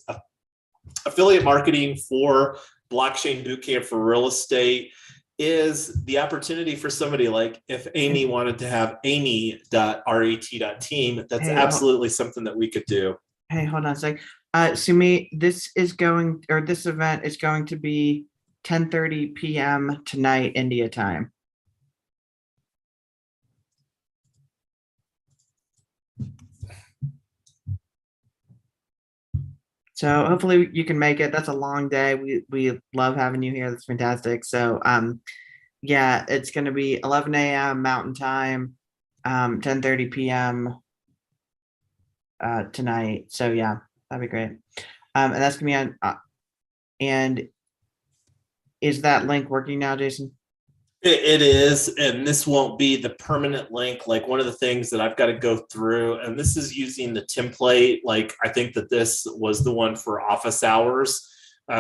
affiliate marketing for Blockchain Bootcamp for real estate is the opportunity for somebody like if Amy wanted to have amy.ret.team, that's absolutely something that we could do. Hey, hold on a sec. Sumit, this event is going to be 10:30 p.m. tonight, India time. So hopefully you can make it. That's a long day. We love having you here. That's fantastic. So yeah, it's going to be 11 a.m. Mountain Time, 10:30 p.m. Tonight. So yeah, that'd be great. And that's going to be on. And is that link working now, Jason? It is, and this won't be the permanent link. Like, one of the things that I've got to go through, and this is using the template. Like, I think that this was the one for office hours.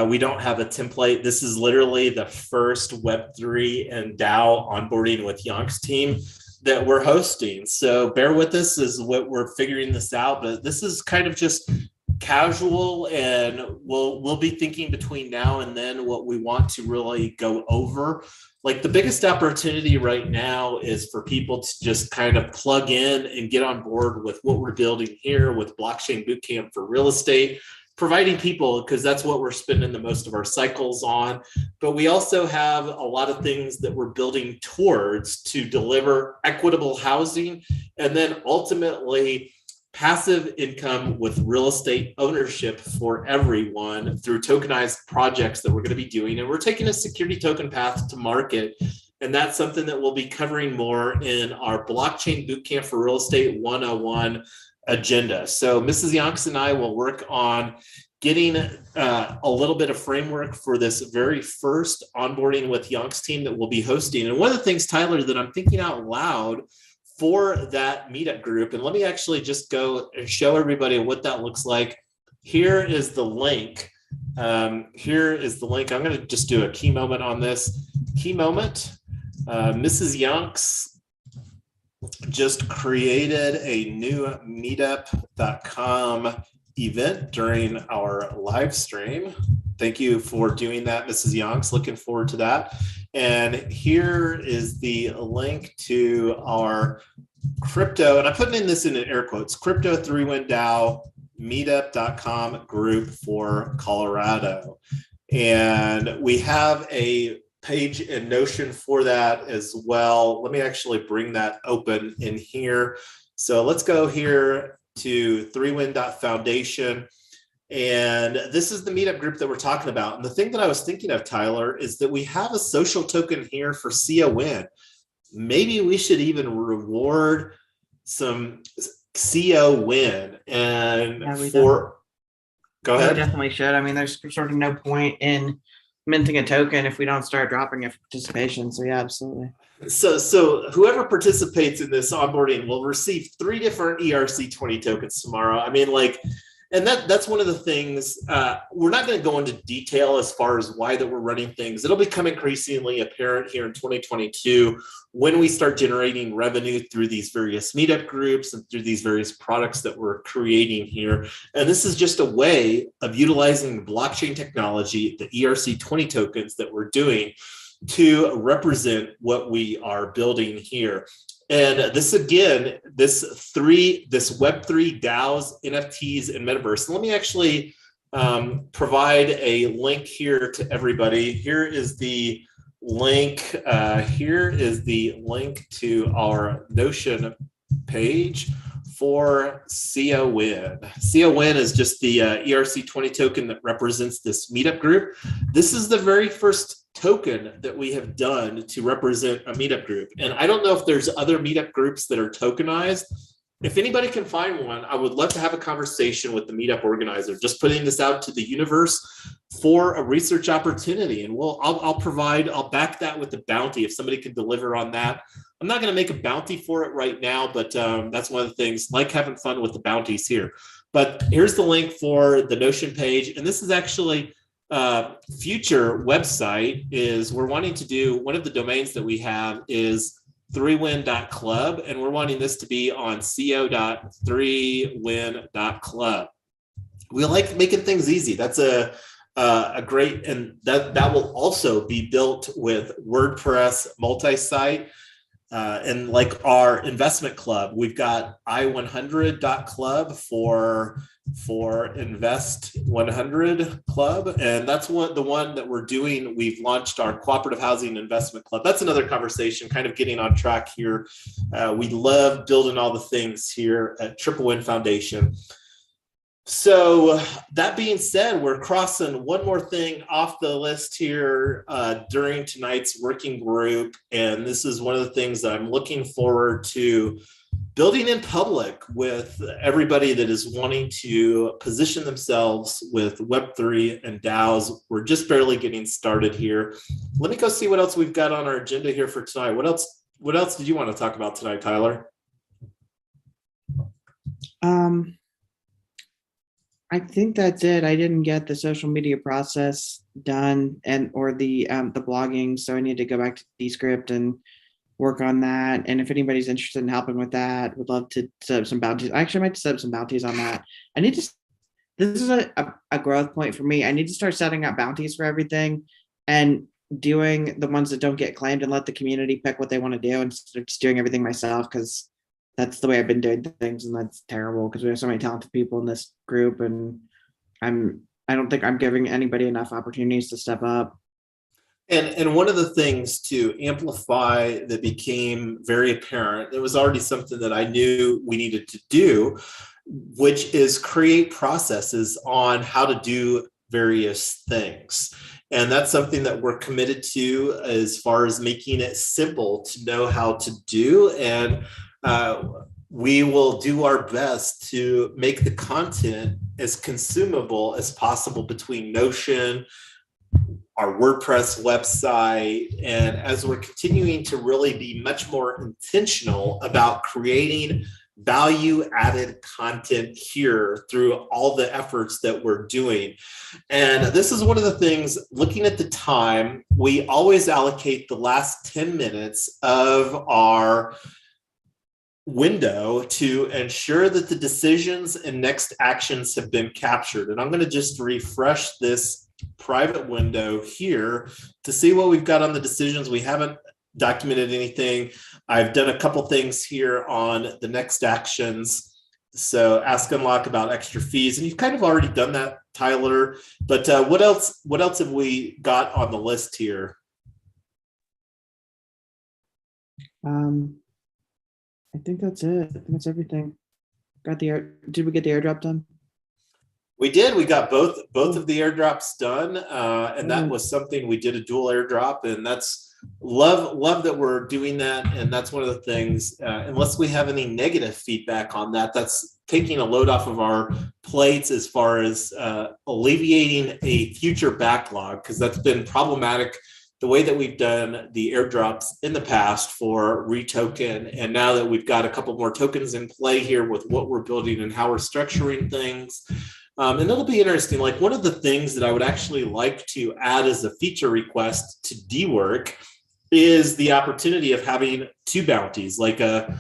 We don't have a template. This is literally the first Web3 and DAO onboarding with Yonks team that we're hosting. So bear with us as what we're figuring this out, but this is kind of just casual, and we'll be thinking between now and then what we want to really go over. Like, the biggest opportunity right now is for people to just kind of plug in and get on board with what we're building here with Blockchain Bootcamp for real estate, providing people, because that's what we're spending the most of our cycles on. But we also have a lot of things that we're building towards to deliver equitable housing, and then ultimately passive income with real estate ownership for everyone through tokenized projects that we're going to be doing. And we're taking a security token path to market. And that's something that we'll be covering more in our Blockchain Bootcamp for Real Estate 101 agenda. So Mrs. Yonks and I will work on getting a little bit of framework for this very first onboarding with Yonks team that we'll be hosting. And one of the things, Tyler, that I'm thinking out loud for that meetup group, and let me actually just go and show everybody what that looks like. Here is the link. Here is the link. I'm going to just do a key moment on this. Key moment. Mrs. Yonks just created a new meetup.com event during our live stream. Thank you for doing that, Mrs. Yonks. Looking forward to that. And here is the link to our crypto, and I'm putting in this in air quotes, crypto 3-win DAO meetup.com group for Colorado. And we have a page in Notion for that as well. Let me actually bring that open in here. So let's go here to 3win.foundation. And this is the meetup group that we're talking about. And the thing that I was thinking of, Tyler, is that we have a social token here for CO-Win. Maybe we should even reward some CO-Win. And go ahead. We definitely should. I mean, there's sort of no point in minting a token if we don't start dropping it for participation. So yeah, absolutely. So whoever participates in this onboarding will receive 3 different ERC20 tokens tomorrow. I mean, like, and that's one of the things, we're not going to go into detail as far as why that we're running things. It'll become increasingly apparent here in 2022 when we start generating revenue through these various meetup groups and through these various products that we're creating here. And this is just a way of utilizing blockchain technology, the ERC20 tokens that we're doing, to represent what we are building here. And this, again, this Web3 DAOs, NFTs, and Metaverse. Let me actually provide a link here to everybody. Here is the link. Here is the link to our Notion page for CO-Win. CO-Win is just the ERC20 token that represents this meetup group. This is the very first token that we have done to represent a meetup group. And I don't know if there's other meetup groups that are tokenized. If anybody can find one, I would love to have a conversation with the meetup organizer, just putting this out to the universe for a research opportunity. And I'll back that with the bounty if somebody can deliver on that. I'm not going to make a bounty for it right now, but that's one of the things, like having fun with the bounties here. But here's the link for the Notion page. And this is actually future website is we're wanting to do, one of the domains that we have is 3win.club, and we're wanting this to be on co.3win.club. We like making things easy. That's a great, and that will also be built with WordPress multi-site. And like our investment club, we've got i100.club for Invest 100 Club, and that's the one that we're doing. We've launched our Cooperative Housing Investment Club. That's another conversation, kind of getting on track here. We love building all the things here at Triple Win Foundation. So that being said, we're crossing one more thing off the list here during tonight's working group, and this is one of the things that I'm looking forward to building in public with everybody that is wanting to position themselves with Web3 and DAOs. We're just barely getting started here. Let me go see what else we've got on our agenda here for tonight. What else did you want to talk about tonight, Tyler? I think that's it. I didn't get the social media process done or the blogging, so I need to go back to Descript and work on that. And if anybody's interested in helping with that, would love to set up some bounties. I actually might set up some bounties on that. This is a growth point for me. I need to start setting up bounties for everything and doing the ones that don't get claimed and let the community pick what they want to do instead of just doing everything myself, because that's the way I've been doing things, and that's terrible because we have so many talented people in this group, and I don't think I'm giving anybody enough opportunities to step up. And one of the things to amplify that became very apparent, it was already something that I knew we needed to do, which is create processes on how to do various things. And that's something that we're committed to as far as making it simple to know how to do. And we will do our best to make the content as consumable as possible between Notion, our WordPress website, and as we're continuing to really be much more intentional about creating value-added content here through all the efforts that we're doing. And this is one of the things, looking at the time, we always allocate the last 10 minutes of our window to ensure that the decisions and next actions have been captured. And I'm going to just refresh this private window here to see what we've got on the decisions. We haven't documented anything. I've done a couple things here on the next actions. So ask unlock about extra fees, and you've kind of already done that, Tyler. But what else have we got on the list here? I think that's it. I think that's everything. Did we get the airdrop done? We did. We got both of the airdrops done, and that was something we did, a dual airdrop, and that's love that we're doing that. And that's one of the things. Unless we have any negative feedback on that, that's taking a load off of our plates as far as alleviating a future backlog, because that's been problematic. The way that we've done the airdrops in the past for REtoken, and now that we've got a couple more tokens in play here with what we're building and how we're structuring things. And it'll be interesting. Like, one of the things that I would actually like to add as a feature request to DWork is the opportunity of having two bounties, like a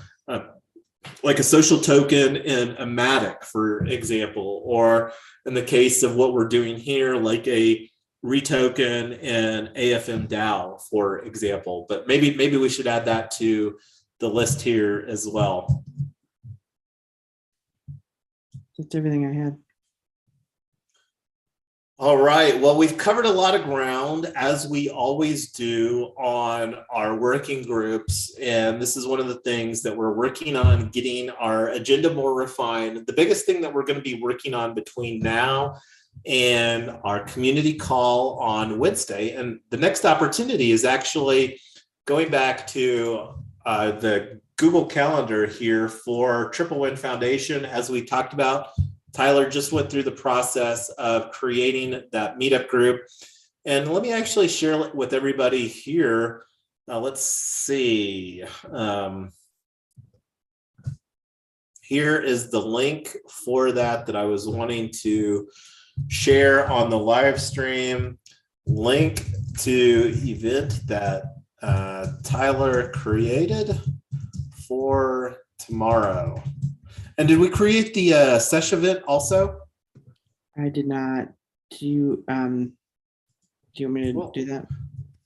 social token and a Matic, for example, or in the case of what we're doing here, like a REtoken and AFM DAO, for example. But maybe we should add that to the list here as well. That's everything I had. All right. Well, we've covered a lot of ground, as we always do on our working groups. And this is one of the things that we're working on, getting our agenda more refined. The biggest thing that we're going to be working on between now and our community call on Wednesday, and the next opportunity is actually going back to the Google Calendar here for Triple Win Foundation. As we talked about, Tyler just went through the process of creating that meetup group. And let me actually share it with everybody here. Let's see. Here is the link for that I was wanting to share on the live stream. Link to event that Tyler created for tomorrow. And did we create the sesh event also? I did not. Do you want me to do that?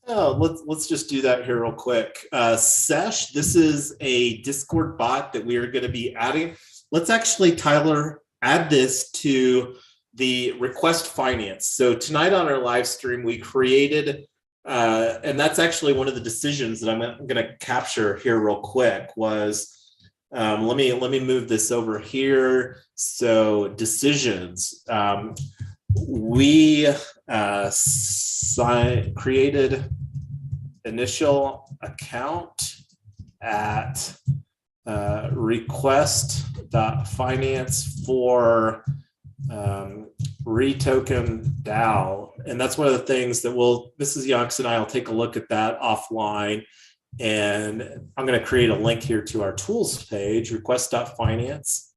Oh, let's just do that here real quick. Sesh, this is a Discord bot that we are going to be adding. Let's actually, Tyler, add this to the request finance. So tonight on our live stream, we created, and that's actually one of the decisions that I'm going to capture here real quick was, let me move this over here. So decisions, we created initial account at request.finance for REtoken DAO. And that's one of the things that Mrs. Yonks and I will take a look at that offline. And I'm going to create a link here to our tools page, request.finance.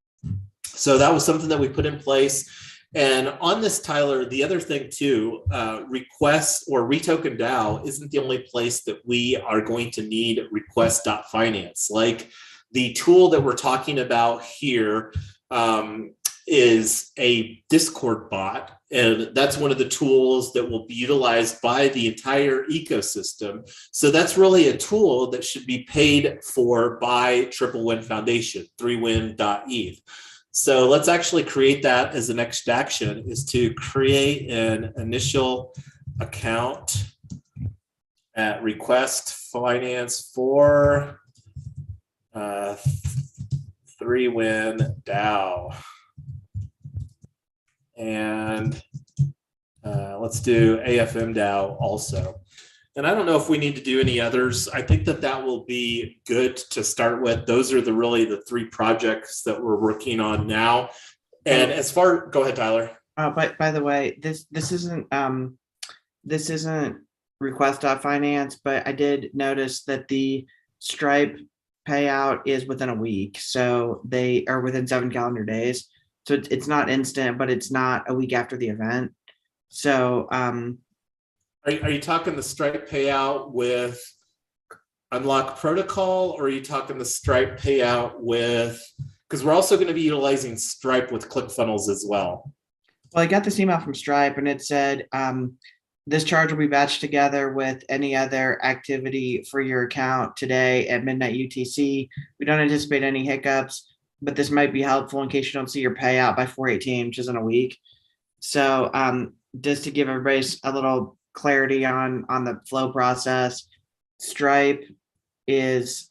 So that was something that we put in place. And on this, Tyler, the other thing too, request or REtoken DAO isn't the only place that we are going to need request.finance. Like, the tool that we're talking about here is a Discord bot. And that's one of the tools that will be utilized by the entire ecosystem. So that's really a tool that should be paid for by Triple Win Foundation, 3win.eth. So let's actually create that as the next action, is to create an initial account at request finance for 3win DAO. And let's do AFM DAO also. And I don't know if we need to do any others. I think that will be good to start with. Those are really the three projects that we're working on now. And as far, go ahead, Tyler. By the way, this isn't request.finance, but I did notice that the Stripe payout is within a week. So they are within 7 calendar days. So it's not instant, but it's not a week after the event. So are you talking the Stripe payout with unlock protocol, or are you talking the Stripe payout with, because we're also going to be utilizing Stripe with ClickFunnels as well. Well, I got this email from Stripe and it said, this charge will be batched together with any other activity for your account today at midnight UTC. We don't anticipate any hiccups, but this might be helpful in case you don't see your payout by 4/18, which is in a week. So just to give everybody a little clarity on the flow process, Stripe is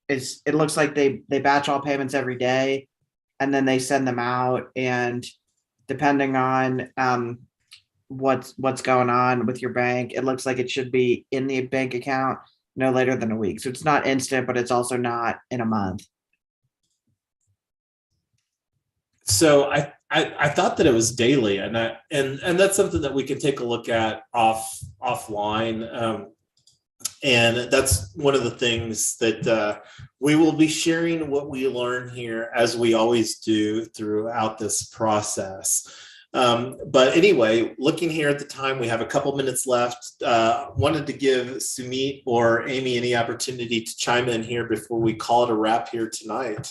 it looks like they batch all payments every day and then they send them out, and depending on what's going on with your bank, it looks like it should be in the bank account no later than a week. So it's not instant, but it's also not in a month. So I thought that it was daily, and that's something that we can take a look at offline. And that's one of the things that we will be sharing what we learn here, as we always do throughout this process. But anyway, looking here at the time, we have a couple minutes left. Wanted to give Sumit or Amy any opportunity to chime in here before we call it a wrap here tonight.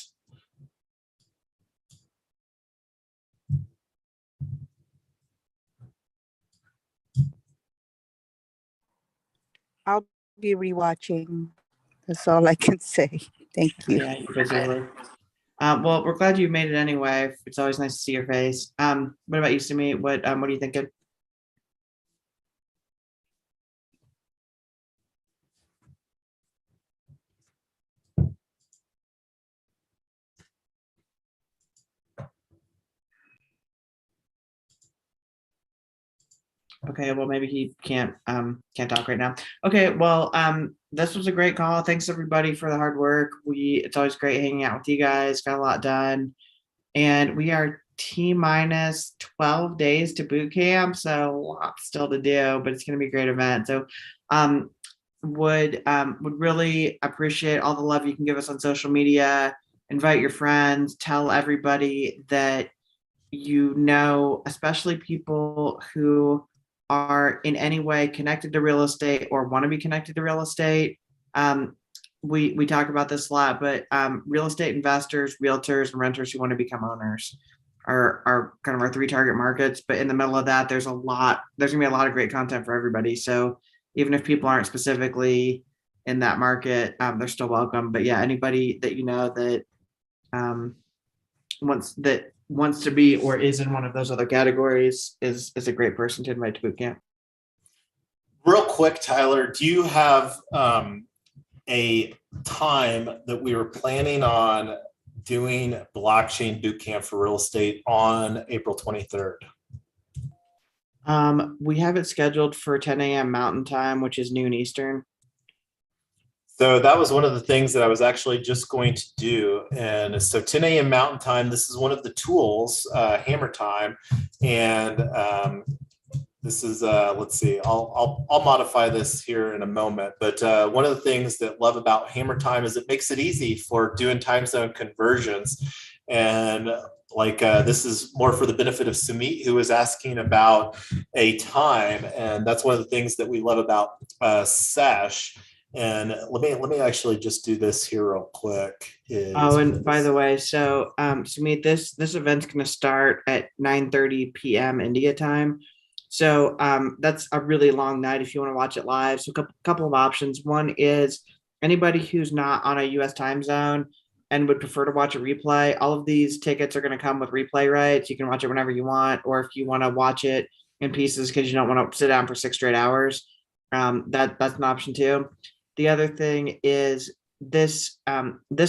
I'll be rewatching. That's all I can say. Thank you. Yeah, you're busy at work. Well, we're glad you made it anyway. It's always nice to see your face. What about you, Sumit? What are you thinking? Okay, well, maybe he can't talk right now. Okay, well, this was a great call. Thanks everybody for the hard work. It's always great hanging out with you guys. Got a lot done, and we are T-minus 12 days to boot camp, so a lot still to do, but it's going to be a great event. So, would really appreciate all the love you can give us on social media. Invite your friends. Tell everybody that you know, especially people who are in any way connected to real estate or want to be connected to real estate. We talk about this a lot, but real estate investors, realtors, and renters who want to become owners are kind of our three target markets. But in the middle of that, there's gonna be a lot of great content for everybody. So even if people aren't specifically in that market, they're still welcome. But yeah, anybody that you know that wants to be or is in one of those other categories is a great person to invite to bootcamp. Real quick, Tyler, do you have a time that we were planning on doing Blockchain Bootcamp for real estate on April 23rd? We have it scheduled for 10 a.m. Mountain Time, which is noon Eastern. So that was one of the things that I was actually just going to do. And so 10 a.m. Mountain Time, this is one of the tools, Hammer Time. And this is, let's see, I'll modify this here in a moment. But one of the things that I love about Hammer Time is it makes it easy for doing time zone conversions. And like this is more for the benefit of Sumit, who is asking about a time. And that's one of the things that we love about Sesh. And let me actually just do this here real quick. And by the way, so Sumit, this event's going to start at 9:30 p.m. India time. So that's a really long night if you want to watch it live. So a couple of options. One is anybody who's not on a U.S. time zone and would prefer to watch a replay. All of these tickets are going to come with replay rights. You can watch it whenever you want, or if you want to watch it in pieces because you don't want to sit down for 6 straight hours, that's an option too. The other thing is this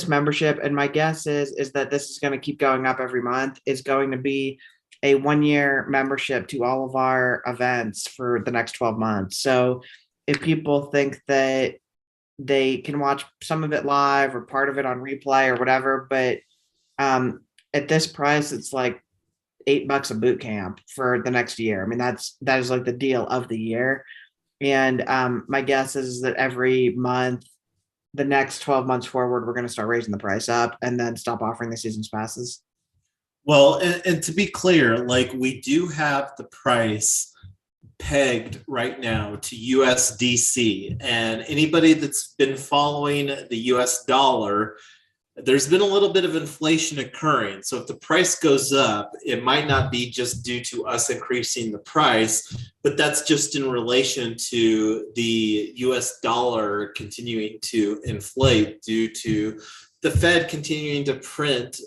membership, and my guess is that this is going to keep going up every month, is going to be a 1-year membership to all of our events for the next 12 months. So if people think that they can watch some of it live or part of it on replay or whatever, but at this price, it's like $8 a boot camp for the next year. I mean, that is like the deal of the year. And my guess is that every month, the next 12 months forward, we're going to start raising the price up and then stop offering the season's passes. Well, and to be clear, like we do have the price pegged right now to USDC, and anybody that's been following the US dollar, there's been a little bit of inflation occurring. So if the price goes up, it might not be just due to us increasing the price, but that's just in relation to the US dollar continuing to inflate due to the Fed continuing to print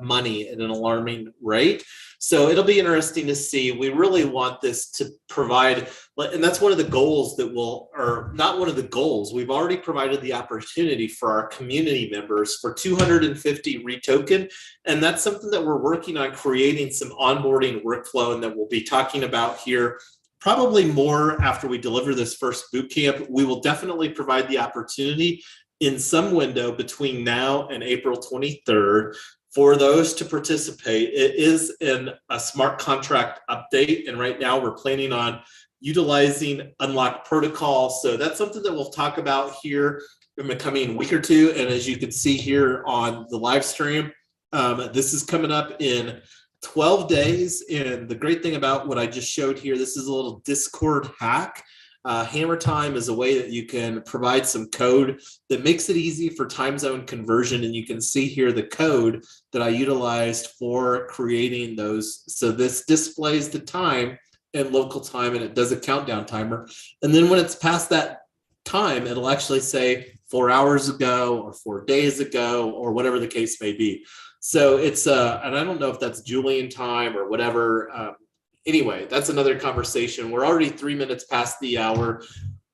money at an alarming rate. So it'll be interesting to see. We really want this to provide, and that's one of the goals that will, or not one of the goals, we've already provided the opportunity for our community members for 250 REtoken. And that's something that we're working on, creating some onboarding workflow, and that we'll be talking about here probably more after we deliver this first boot camp. We will definitely provide the opportunity in some window between now and April 23rd for those to participate. It is in a smart contract update, and right now we're planning on utilizing unlocked protocol. So that's something that we'll talk about here in the coming week or two. And as you can see here on the live stream, this is coming up in 12 days. And the great thing about what I just showed here, this is a little Discord hack. Hammer Time is a way that you can provide some code that makes it easy for time zone conversion. And you can see here the code that I utilized for creating those. So this displays the time in local time, and it does a countdown timer. And then when it's past that time, it'll actually say 4 hours ago or 4 days ago or whatever the case may be. So it's, and I don't know if that's Julian time or whatever. Anyway, that's another conversation. We're already 3 minutes past the hour.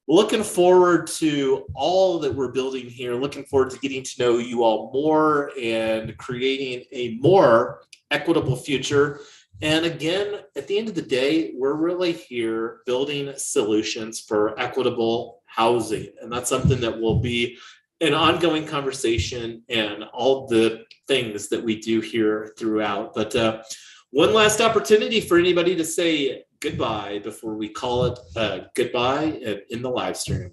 Looking forward to all that we're building here. Looking forward to getting to know you all more and creating a more equitable future. And again, at the end of the day, we're really here building solutions for equitable housing. And that's something that will be an ongoing conversation and all the things that we do here throughout. But one last opportunity for anybody to say goodbye before we call it goodbye in the live stream.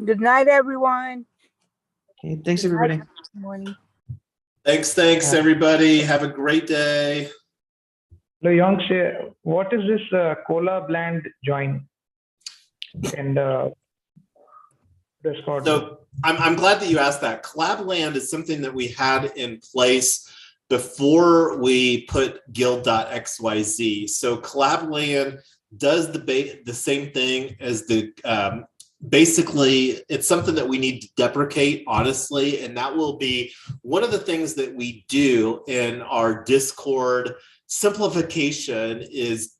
Good night, everyone. Okay, thanks everybody. Good morning. Thanks, everybody. Have a great day. So, Yongshe, what is this cola blend join in the Discord? So I'm glad that you asked that. Collabland is something that we had in place before we put guild.xyz. So Collabland does the same thing as the, basically it's something that we need to deprecate, honestly, and that will be one of the things that we do in our Discord simplification is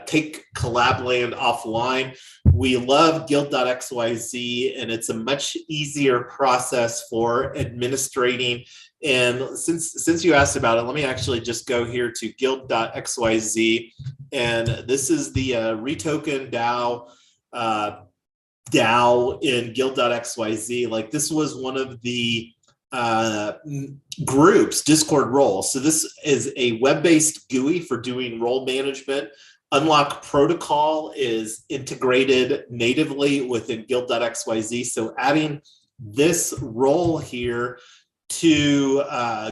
take Collabland offline. We love guild.xyz, and it's a much easier process for administrating. And since you asked about it, let me actually just go here to guild.xyz, and this is the REtoken DAO in guild.xyz. Like, this was one of the groups, Discord roles. So this is a web-based GUI for doing role management. Unlock protocol is integrated natively within guild.xyz. So adding this role here to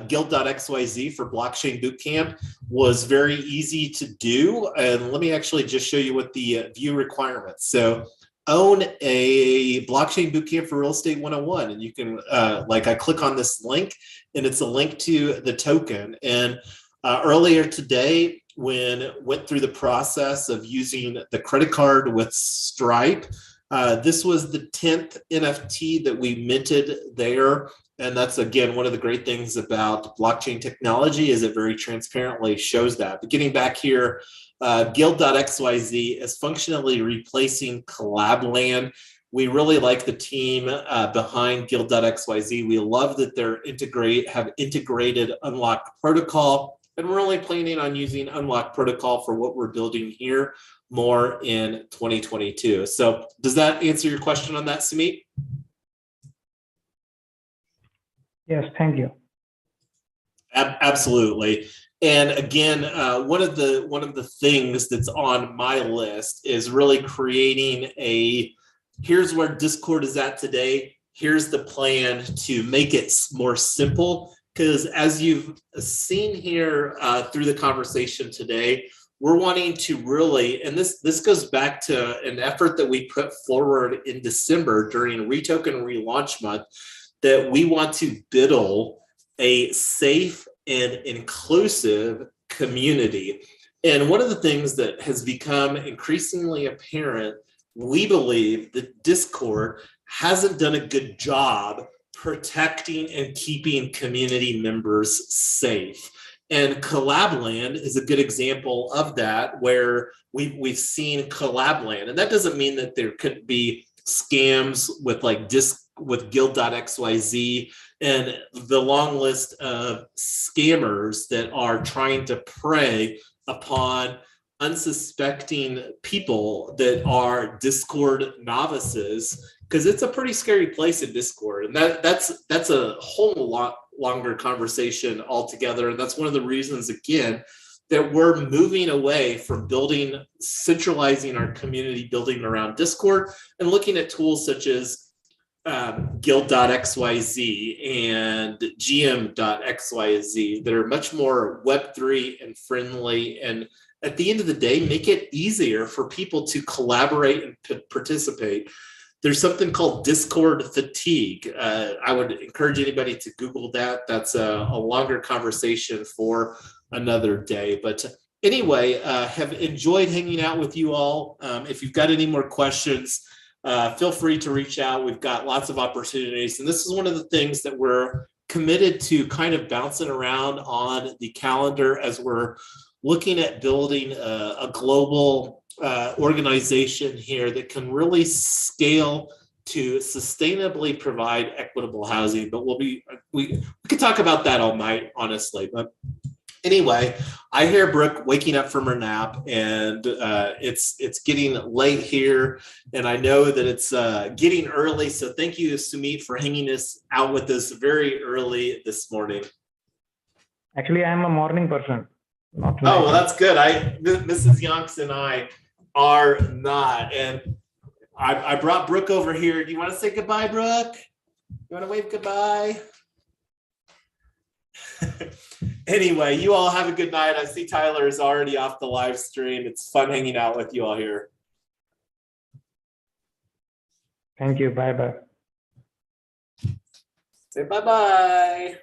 guild.xyz for Blockchain Bootcamp was very easy to do. And let me actually just show you what the view requirements. So own a Blockchain Bootcamp for Real Estate 101. And you can, like, I click on this link, and it's a link to the token. And earlier today, when went through the process of using the credit card with Stripe, this was the 10th NFT that we minted there. And that's, again, one of the great things about blockchain technology is it very transparently shows that. But getting back here, guild.xyz is functionally replacing Collabland. We really like the team behind guild.xyz. We love that they're have integrated unlocked protocol, and we're only planning on using unlocked protocol for what we're building here more in 2022. So does that answer your question on that, Sumit? Yes, thank you. Absolutely. And again, one of the things that's on my list is really creating here's where Discord is at today. Here's the plan to make it more simple, because as you've seen here through the conversation today, we're wanting to really, and this goes back to an effort that we put forward in December during REtoken relaunch month, that we want to build a safe and inclusive community. And one of the things that has become increasingly apparent, we believe that Discord hasn't done a good job protecting and keeping community members safe. And Collabland is a good example of that, where we've seen Collabland. And that doesn't mean that there couldn't be scams with like with guild.xyz and the long list of scammers that are trying to prey upon unsuspecting people that are Discord novices, because it's a pretty scary place in Discord. And that's a whole lot longer conversation altogether. And that's one of the reasons, again, that we're moving away from centralizing our community building around Discord and looking at tools such as guild.xyz and gm.xyz that are much more Web3 and friendly, and at the end of the day, make it easier for people to collaborate and participate. There's something called Discord fatigue. I would encourage anybody to Google that. That's a longer conversation for another day. But anyway, have enjoyed hanging out with you all. If you've got any more questions, feel free to reach out. We've got lots of opportunities. And this is one of the things that we're committed to kind of bouncing around on the calendar as we're looking at building a global organization here that can really scale to sustainably provide equitable housing. But we could talk about that all night, honestly. But anyway, I hear Brooke waking up from her nap, and it's getting late here, and I know that it's getting early. So thank you, Sumit, for hanging us out with us very early this morning. Actually, I'm a morning person. Oh, well, that's good. Mrs. Yonks and I are not. And I brought Brooke over here. Do you want to say goodbye, Brooke? You want to wave goodbye? Anyway, you all have a good night. I see Tyler is already off the live stream. It's fun hanging out with you all here. Thank you. Bye-bye. Say bye-bye.